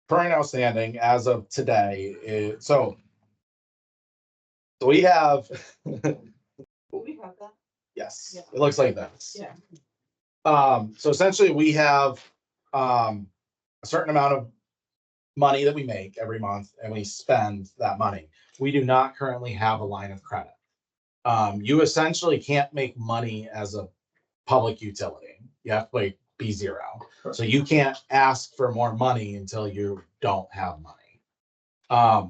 current outstanding as of today is, so we have, We have that. yes, Yeah. it looks like this. Yeah. So essentially we have, a certain amount of money that we make every month and we spend that money. We do not currently have a line of credit. You essentially can't make money as a public utility. You have to be zero. So you can't ask for more money until you don't have money.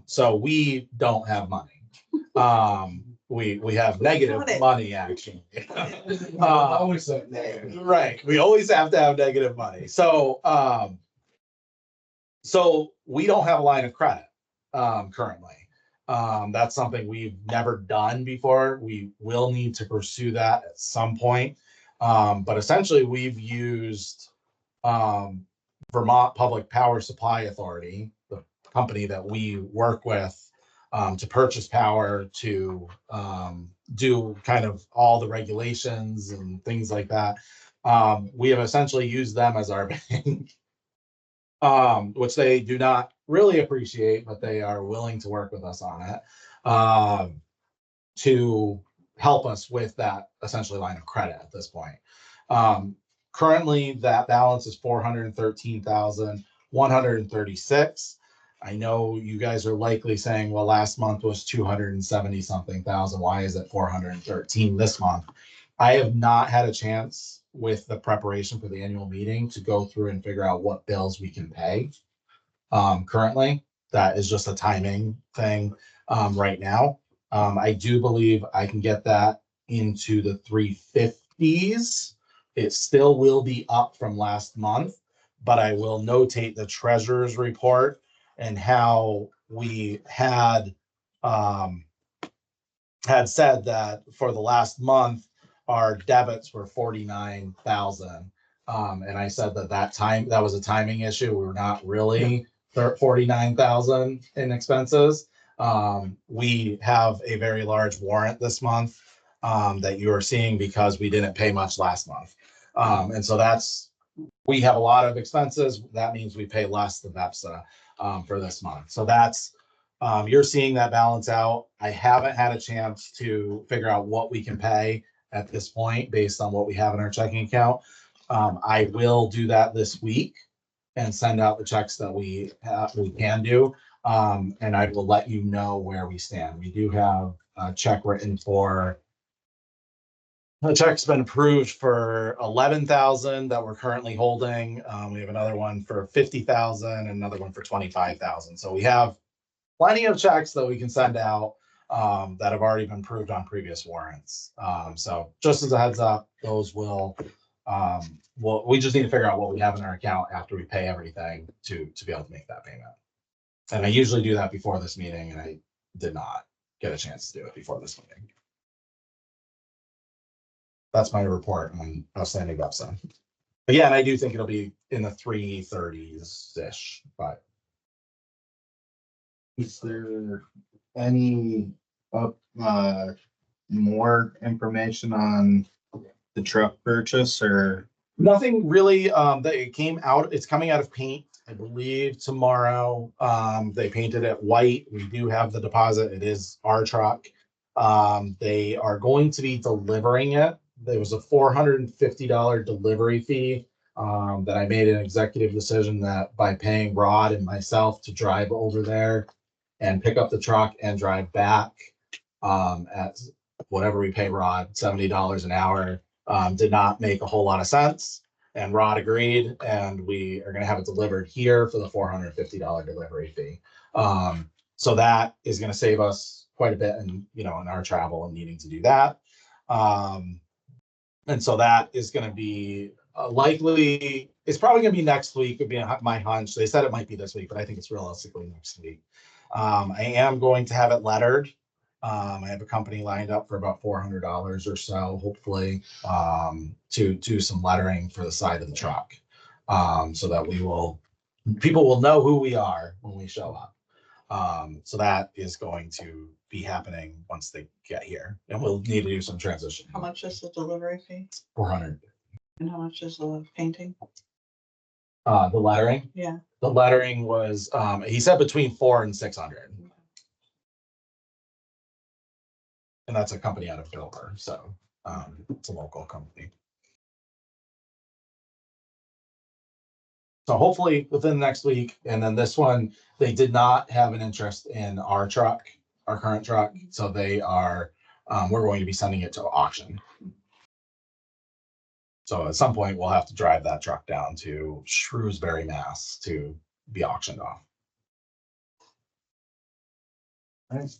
So we don't have money. We have negative Got it. money actually. Always that negative. Right. We always have to have negative money. So we don't have a line of credit currently. That's something we've never done before. We will need to pursue that at some point. But essentially we've used Vermont Public Power Supply Authority, the company that we work with, to purchase power, to do kind of all the regulations and things like that. We have essentially used them as our bank, which they do not really appreciate, but they are willing to work with us on it, to help us with that essentially line of credit at this point. Currently, that balance is 413,136. I know you guys are likely saying, well, last month was 270 something thousand. Why is it 413 this month? I have not had a chance with the preparation for the annual meeting to go through and figure out what bills we can pay. Currently, that is just a timing thing right now. I do believe I can get that into the 350s. It still will be up from last month, but I will notate the treasurer's report and how we had said that for the last month, our debits were 49,000. And I said that was a timing issue. We were not really 49,000 in expenses. We have a very large warrant this month that you are seeing because we didn't pay much last month. And so we have a lot of expenses. That means we pay less than VEPSA for this month. So you're seeing that balance out. I haven't had a chance to figure out what we can pay at this point based on what we have in our checking account. I will do that this week and send out the checks that we can do. And I will let you know where we stand. We do have a check written for, the check's been approved for 11,000 that we're currently holding. We have another one for 50,000 and another one for 25,000. So we have plenty of checks that we can send out that have already been approved on previous warrants. So just as a heads up, those we just need to figure out what we have in our account after we pay everything to be able to make that payment. And I usually do that before this meeting, and I did not get a chance to do it before this meeting. That's my report on outstanding VEPSA. Again, I do think it'll be in the 330s-ish, but. Is there any more information on the truck purchase or? Nothing really, it's coming out of paint, I believe tomorrow. They painted it white. We do have the deposit. It is our truck. They are going to be delivering it. There was a $450 delivery fee that I made an executive decision that by paying Rod and myself to drive over there and pick up the truck and drive back at whatever we pay Rod, $70 an hour, did not make a whole lot of sense. And Rod agreed, and we are going to have it delivered here for the $450 delivery fee. So that is going to save us quite a bit in, you know, in our travel and needing to do that. And so that is going to be likely, it's probably going to be next week would be my hunch. They said it might be this week, but I think it's realistically next week. I am going to have it lettered. I have a company lined up for about $400 or so, hopefully, to do some lettering for the side of the truck. So that people will know who we are when we show up. So that is going to be happening once they get here, and we'll need to do some transition. How much is the delivery fee? 400. And how much is the painting? The lettering. Yeah. The lettering was, he said between 400 and 600. And that's a company out of Dover, so it's a local company. So hopefully within the next week, and then this one, they did not have an interest in our truck, our current truck, so they are, we're going to be sending it to auction. So at some point, we'll have to drive that truck down to Shrewsbury, Mass to be auctioned off. Nice.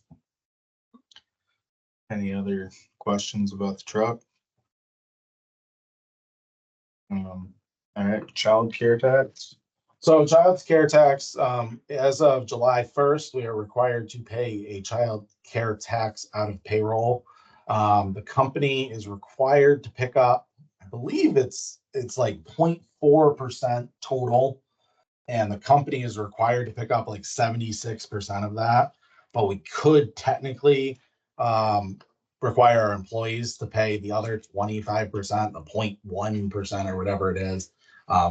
Any other questions about the truck? All right, child care tax. So child care tax, as of July 1st, we are required to pay a child care tax out of payroll. The company is required to pick up, I believe it's like 0.4% total. And the company is required to pick up like 76% of that. But we could technically require our employees to pay the other 25%, the 0.1% or whatever it is.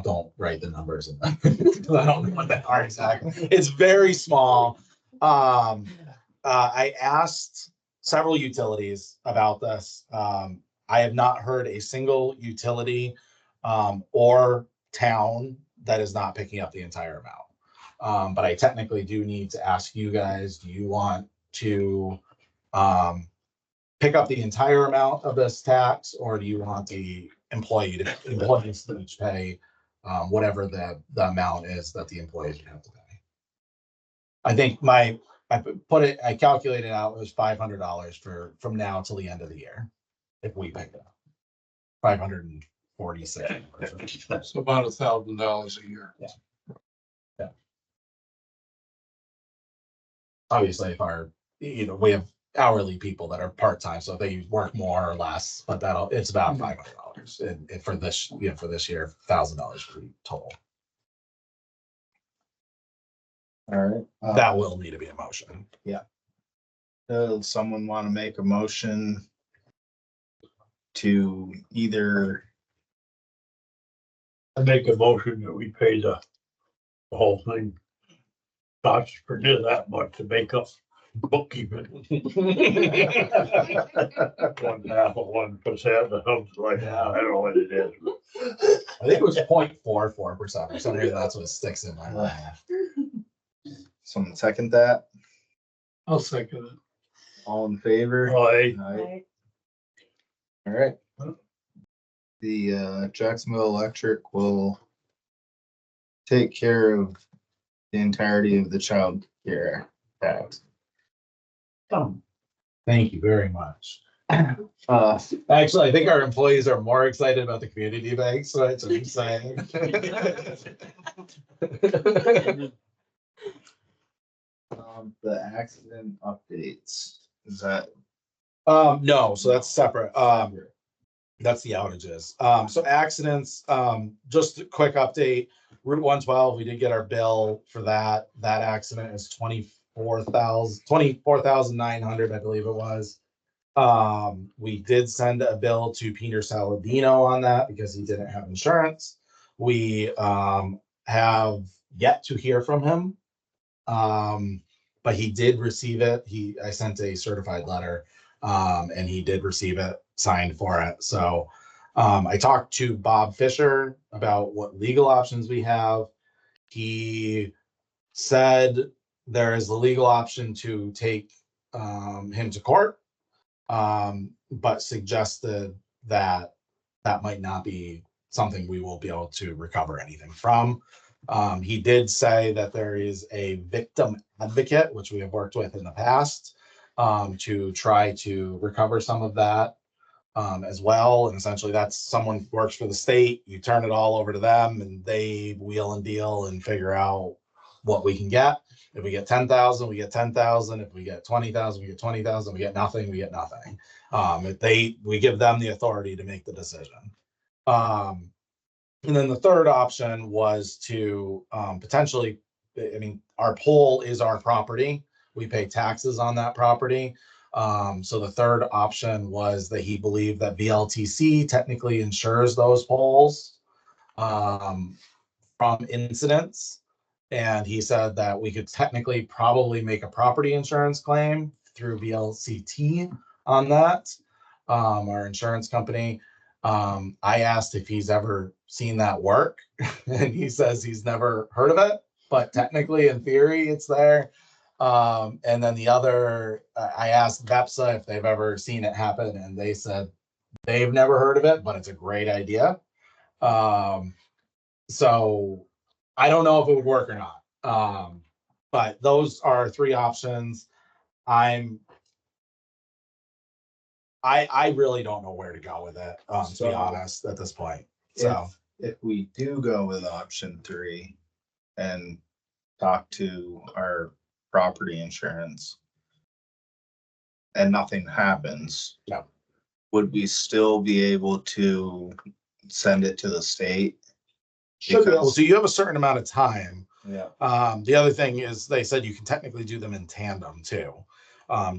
Don't write the numbers in that because I don't know what they are exactly. It's very small. I asked several utilities about this. I have not heard a single utility or town that is not picking up the entire amount. But I technically do need to ask you guys, do you want to pick up the entire amount of this tax, or do you want the employees to each pay whatever the amount is that the employees have to pay? I think I calculated out, it was $500 from now till the end of the year if we pick it up. 546. So about $1,000 a year. Yeah. Obviously, if we have hourly people that are part-time, so they work more or less, but it's about $500. And for this year, $1,000 for total. All right. That will need to be a motion. Does someone want to make a motion to either, I make a motion that we pay the whole thing. Costs for near that much to make up bookkeeping. 1/2 of 1% or something like that. I don't know what it is. I think it was 0.44% or something. That's what sticks in my mind. someone second that? I'll second it. All in favor? Aye. Aye. Right? All right. The Jacksonville Electric will take care of the entirety of the child care tax. Thank you very much. Uh, Actually, I think our employees are more excited about the community bank, so that's what I'm saying. the accident updates, is that? No, so that's separate. That's the outages. So accidents, just a quick update. Route 112, we did get our bill for that. That accident is 24,900, I believe it was. We did send a bill to Peter Saladino on that because he didn't have insurance. We have yet to hear from him. But he did receive it. I sent a certified letter, and he did receive it, signed for it. So I talked to Bob Fisher about what legal options we have. He said there is the legal option to take him to court, but suggested that that might not be something we will be able to recover anything from. He did say that there is a victim advocate, which we have worked with in the past, to try to recover some of that as well. And essentially that's someone who works for the state. You turn it all over to them and they wheel and deal and figure out what we can get. If we get 10,000, we get 10,000. If we get 20,000, we get 20,000. We get nothing, we get nothing. We give them the authority to make the decision. And then the third option was to potentially, I mean, our pole is our property. We pay taxes on that property. So the third option was that he believed that VLTC technically insures those poles from incidents. And he said that we could technically probably make a property insurance claim through VLCT on that, our insurance company. I asked if he's ever seen that work, and he says he's never heard of it, but technically in theory it's there. And then the other, I asked VEPSA if they've ever seen it happen, and they said they've never heard of it, but it's a great idea. So I don't know if it would work or not. But those are three options. I really don't know where to go with it, to be honest, at this point. So If we do go with option 3 and talk to our property insurance and nothing happens, yeah. Would we still be able to send it to the state? Should be able Because- to. You have a certain amount of time. Yeah. The other thing is they said you can technically do them in tandem too.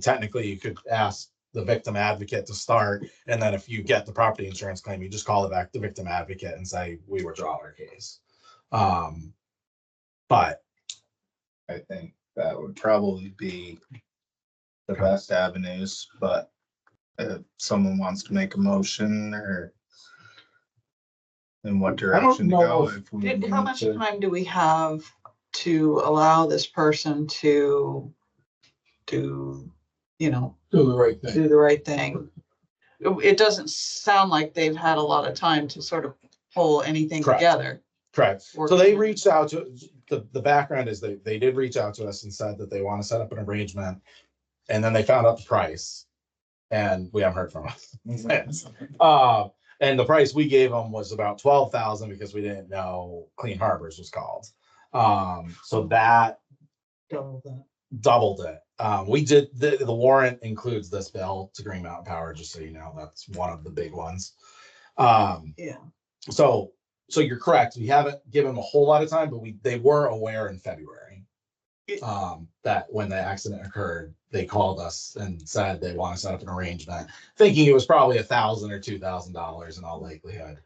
Technically, you could ask the victim advocate to start, and then if you get the property insurance claim, you just call it back the victim advocate and say, we withdraw our case. But I think that would probably be the best avenues, but if someone wants to make a motion or in what direction to know go. if- If we How need much to- time do we have to allow this person to, you know, Do the right thing. do the right thing? It doesn't sound like they've had a lot of time to sort of pull anything Correct. together. correct. Or- So they reached out to, the background is they did reach out to us and said that they want to set up an arrangement. And then they found out the price, and we haven't heard from us since. And the price we gave them was about 12,000 because we didn't know Clean Harbors was called. So that Double that. doubled it. We did, the warrant includes this bill to Green Mountain Power, just so you know, that's one of the big ones. Yeah. So you're correct. We haven't given them a whole lot of time, but they were aware in February. That when the accident occurred, they called us and said they want to set up an arrangement, thinking it was probably $1,000 or $2,000 in all likelihood.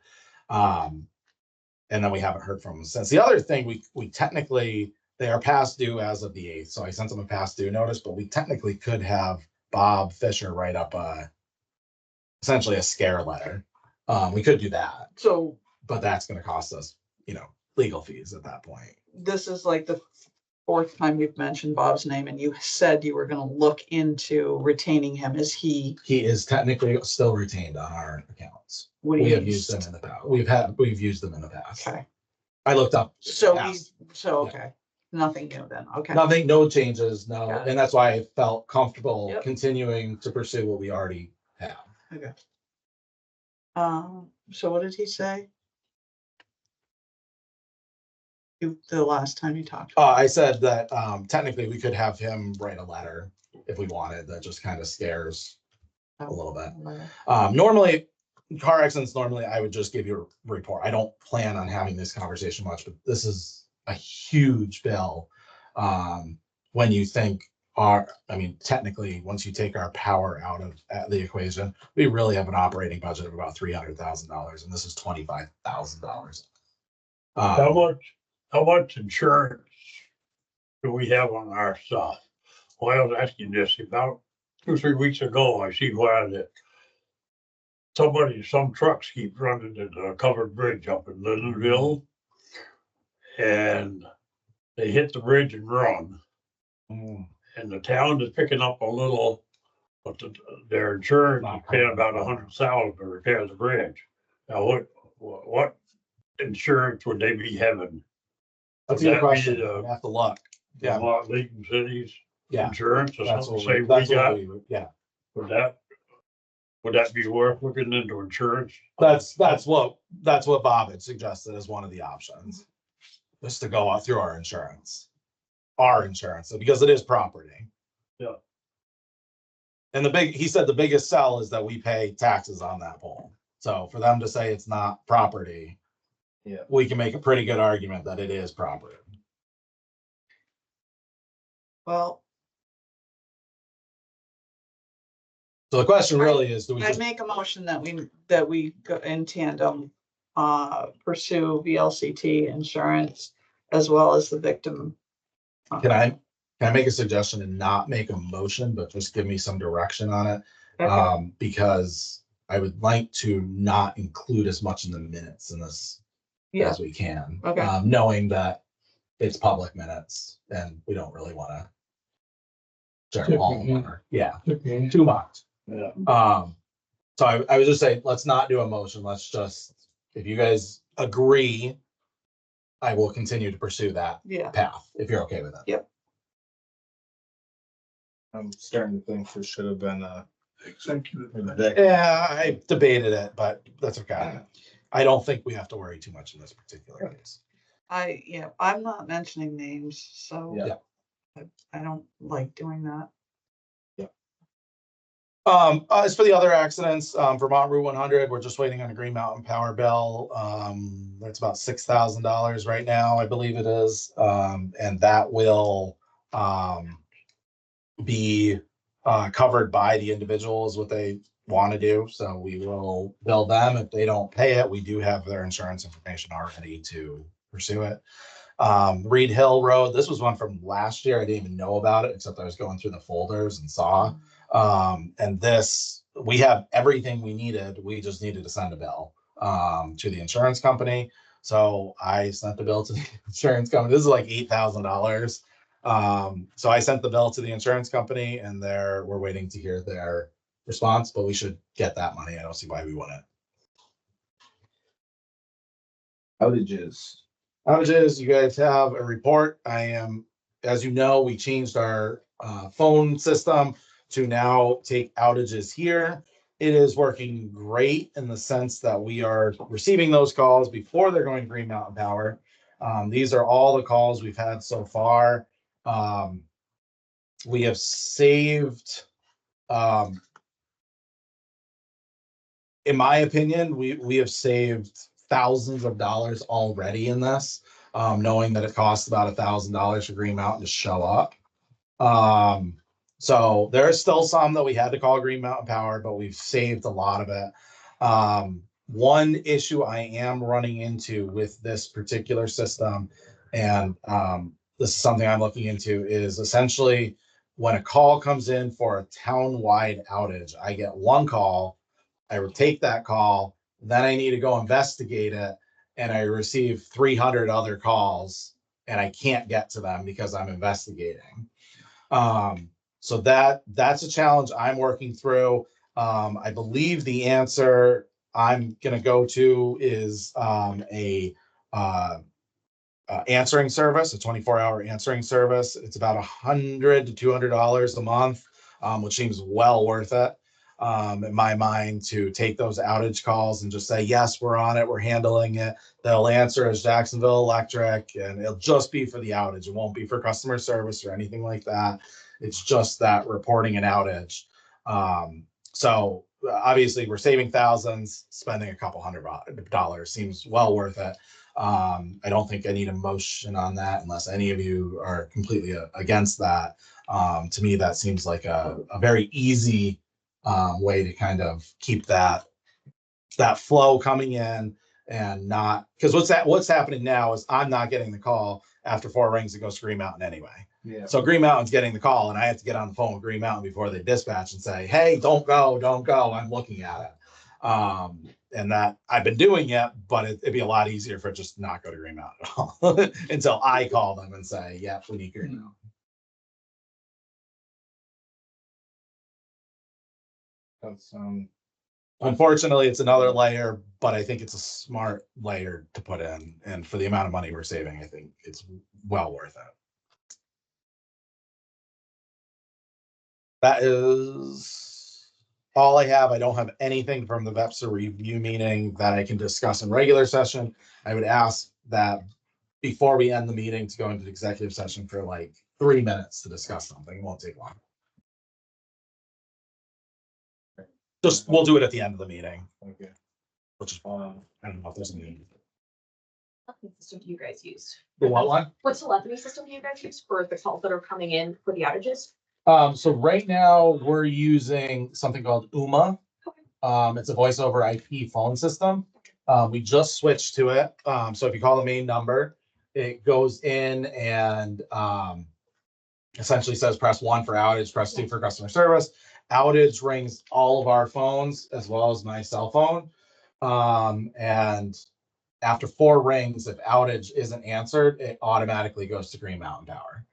And then we haven't heard from them since. The other thing, we technically, they are past due as of the 8th. So I sent them a past due notice, but we technically could have Bob Fisher write up essentially a scare letter. We could do that, So but that's going to cost us, legal fees at that point. this is like the fourth time you've mentioned Bob's name, and you said you were gonna look into retaining him. Is he? He is technically still retained on our accounts. What do We you have mean? used them in the past. We've used them in the past. Okay, I looked up. so past. okay, nothing new then, okay. Nothing, no changes, no, Got it. and that's why I felt comfortable Yep. continuing to pursue what we already have. Okay. So what did he say? The last time you talked. I said that technically we could have him write a letter if we wanted, that just kind of scares a little bit. Normally, car accidents, normally I would just give you a report. I don't plan on having this conversation much, but this is a huge bill. When you think technically, once you take our power out of the equation, we really have an operating budget of about $300,000, and this is $25,000. How much insurance do we have on our stuff? Well, I was asking this about 2 or 3 weeks ago. I see where some trucks keep running into a covered bridge up in Littleville. And they hit the bridge and run. And the town is picking up a little, but their insurance is paying about $100,000 to repair the bridge. Now, what insurance would they be having? That's a Would good that be question. the- I have to look. Yeah. Vermont League cities? Yeah, insurance or that's something, what say we, we that's what got, we, would- yeah. would that be worth looking into insurance? That's what Bob had suggested as one of the options. Just to go out through our insurance, because it is property. Yeah. And he said the biggest sell is that we pay taxes on that pole. So for them to say it's not property, Yeah. we can make a pretty good argument that it is property. Well, So the question really is, do we I just, make a motion that we go in tandem, pursue VLCT insurance as well as the victim. can I make a suggestion and not make a motion, but just give me some direction on it? Okay. Because I would like to not include as much in the minutes in this Yeah, as we can. Okay. Knowing that it's public minutes and we don't really want to share all of our, yeah, Okay. too much. Yeah. So I would just say, let's not do a motion. Let's just, if you guys agree, I will continue to pursue that yeah, path, if you're okay with it. I'm starting to think there should have been a. Executive. Yeah, I debated it, but that's okay. I don't think we have to worry too much in this particular case. I'm not mentioning names, so. Yeah. I don't like doing that. As for the other accidents, Vermont Route 100, we're just waiting on a Green Mountain Power bill. That's about $6,000 right now, I believe it is. And that will be covered by the individuals, what they want to do. So we will bill them. If they don't pay it, we do have their insurance information already to pursue it. Reed Hill Road, this was one from last year. I didn't even know about it, except I was going through the folders and saw. And this, we have everything we needed. We just needed to send a bill to the insurance company. So I sent the bill to the insurance company. This is like $8,000. So I sent the bill to the insurance company and we're waiting to hear their response, but we should get that money. I don't see why we wouldn't. Outages. Outages, you guys have a report. As you know, we changed our phone system to now take outages here. It is working great in the sense that we are receiving those calls before they're going to Green Mountain Power. These are all the calls we've had so far. We have saved, in my opinion, we have saved thousands of dollars already in this, knowing that it costs about $1,000 for Green Mountain to show up. So there are still some that we had to call Green Mountain Power, but we've saved a lot of it. One issue I am running into with this particular system, and this is something I'm looking into, is essentially when a call comes in for a town-wide outage, I get one call, I would take that call, then I need to go investigate it, and I receive 300 other calls, and I can't get to them because I'm investigating. So that's a challenge I'm working through. I believe the answer I'm going to go to is a answering service, a 24-hour answering service. It's about $100 to $200 a month, which seems well worth it in my mind, to take those outage calls and just say, yes, we're on it, we're handling it. They'll answer as Jacksonville Electric, and it'll just be for the outage. It won't be for customer service or anything like that. It's just that reporting an outage. So obviously we're saving thousands, spending a couple $100 seems well worth it. I don't think I need a motion on that unless any of you are completely against that. To me, that seems like a very easy way to kind of keep that flow coming in, and not, because what's happening now is I'm not getting the call after 4 rings. It goes to Green Mountain anyway. Yeah. So Green Mountain's getting the call, and I have to get on the phone with Green Mountain before they dispatch and say, hey, don't go. I'm looking at it. And that I've been doing it, but it'd be a lot easier for it just not go to Green Mountain at all until I call them and say, yeah, we need Green Mountain. That's Unfortunately, it's another layer, but I think it's a smart layer to put in. And for the amount of money we're saving, I think it's well worth it. That is all I have. I don't have anything from the Webster review meeting that I can discuss in regular session. I would ask that before we end the meeting to go into executive session for like 3 minutes to discuss something. It won't take long. Just, we'll do it at the end of the meeting, Okay. which is, I don't know if there's any. Telephony system do you guys use? The what one? What telephony system do you guys use for the calls that are coming in for the outages? So right now we're using something called UMA. It's a voice over IP phone system. We just switched to it. So if you call the main number, it goes in and essentially says press 1 for outage, press 2 for customer service. Outage rings all of our phones as well as my cell phone. And after 4 rings, if outage isn't answered, it automatically goes to Green Mountain Power.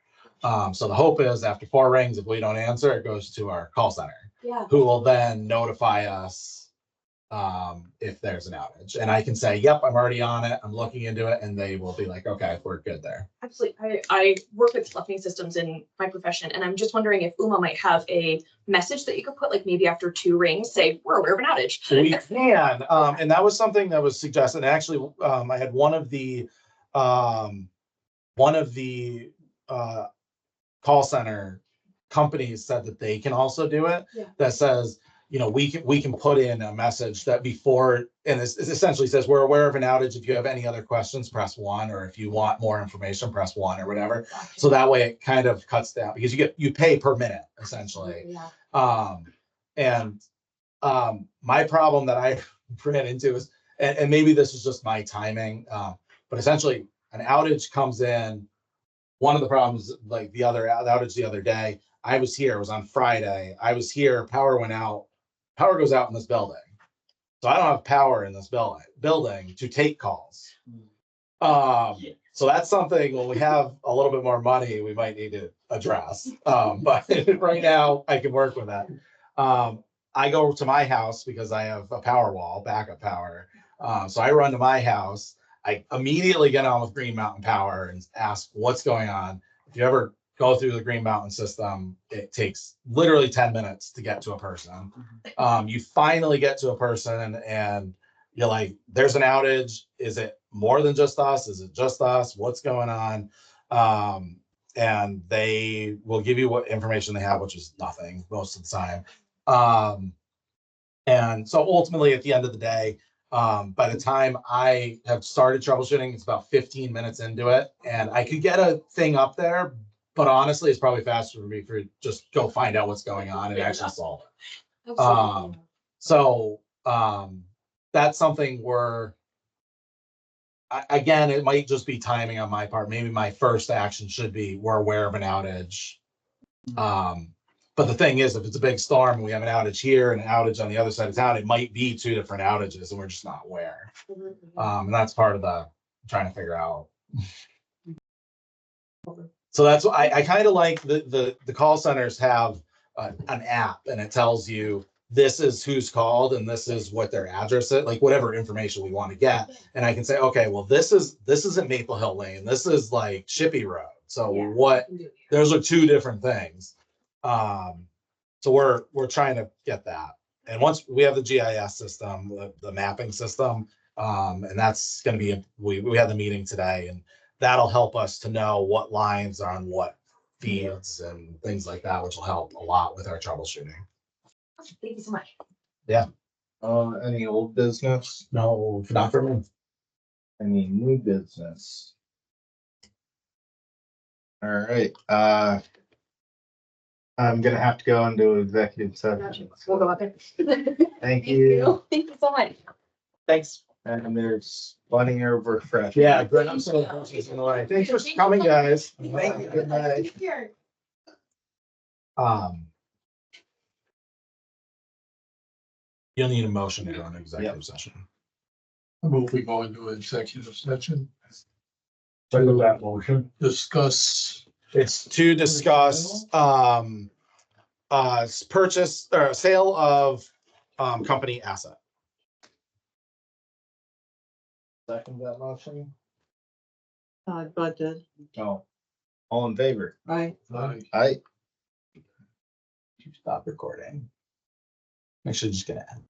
So the hope is after 4 rings, if we don't answer, it goes to our call center, Yeah. who will then notify us if there's an outage. And I can say, yep, I'm already on it. I'm looking into it. And they will be like, okay, we're good there. Absolutely. I work with telephony systems in my profession, and I'm just wondering if UMA might have a message that you could put, like maybe after 2 rings, say, we're aware of an outage. We can, and that was something that was suggested. Actually, I had one of the call center companies said that they can also do it. Yeah. That says, we can put in a message that before, and it essentially says, we're aware of an outage. If you have any other questions, press 1, or if you want more information, press 1 or whatever. So that way it kind of cuts down because you pay per minute essentially. Yeah. My problem that I ran into is, and maybe this is just my timing, but essentially an outage comes in. One of the problems, like the outage the other day, I was here, it was on Friday. I was here, power went out. Power goes out in this building. So I don't have power in this building to take calls. So that's something when we have a little bit more money, we might need to address. But right now I can work with that. I go to my house because I have a power wall, backup power. So I run to my house. I immediately get on with Green Mountain Power and ask what's going on. If you ever go through the Green Mountain system, it takes literally 10 minutes to get to a person. You finally get to a person and you're like, there's an outage. Is it more than just us? Is it just us? What's going on? And they will give you what information they have, which is nothing most of the time. And so ultimately at the end of the day, by the time I have started troubleshooting, it's about 15 minutes into it, and I could get a thing up there, but honestly, it's probably faster for me for just go find out what's going on and actually solve it. So that's something where, again, it might just be timing on my part. Maybe my first action should be we're aware of an outage. But the thing is, if it's a big storm and we have an outage here and an outage on the other side of town, it might be 2 different outages and we're just not aware. And that's part of the trying to figure out. So that's what I kind of like the call centers have an app and it tells you this is who's called and this is what their address is, like whatever information we want to get. And I can say, okay, well, this isn't Maple Hill Lane. This is like Shippey Road. So those are 2 different things. So we're trying to get that. And once we have the GIS system, the mapping system, and that's going to be, we had the meeting today and that'll help us to know what lines are on what fields and things like that, which will help a lot with our troubleshooting. Thank you so much. Any old business? No, not for me. Any new business? All right, I'm gonna have to go into executive session. We'll go up there. Thank you. Thank you so much. Thanks. And there's plenty of refreshments. Yeah, great. I'm so in the way. Thanks for coming, guys. Thank you. Good night. You'll need a motion to go into executive session. Move we go into executive session, Second that motion. discuss. It's to discuss purchase or sale of company asset. Second that motion? Bud did. No. All in favor? Right. Aye. you stop recording. I'm actually just gonna end.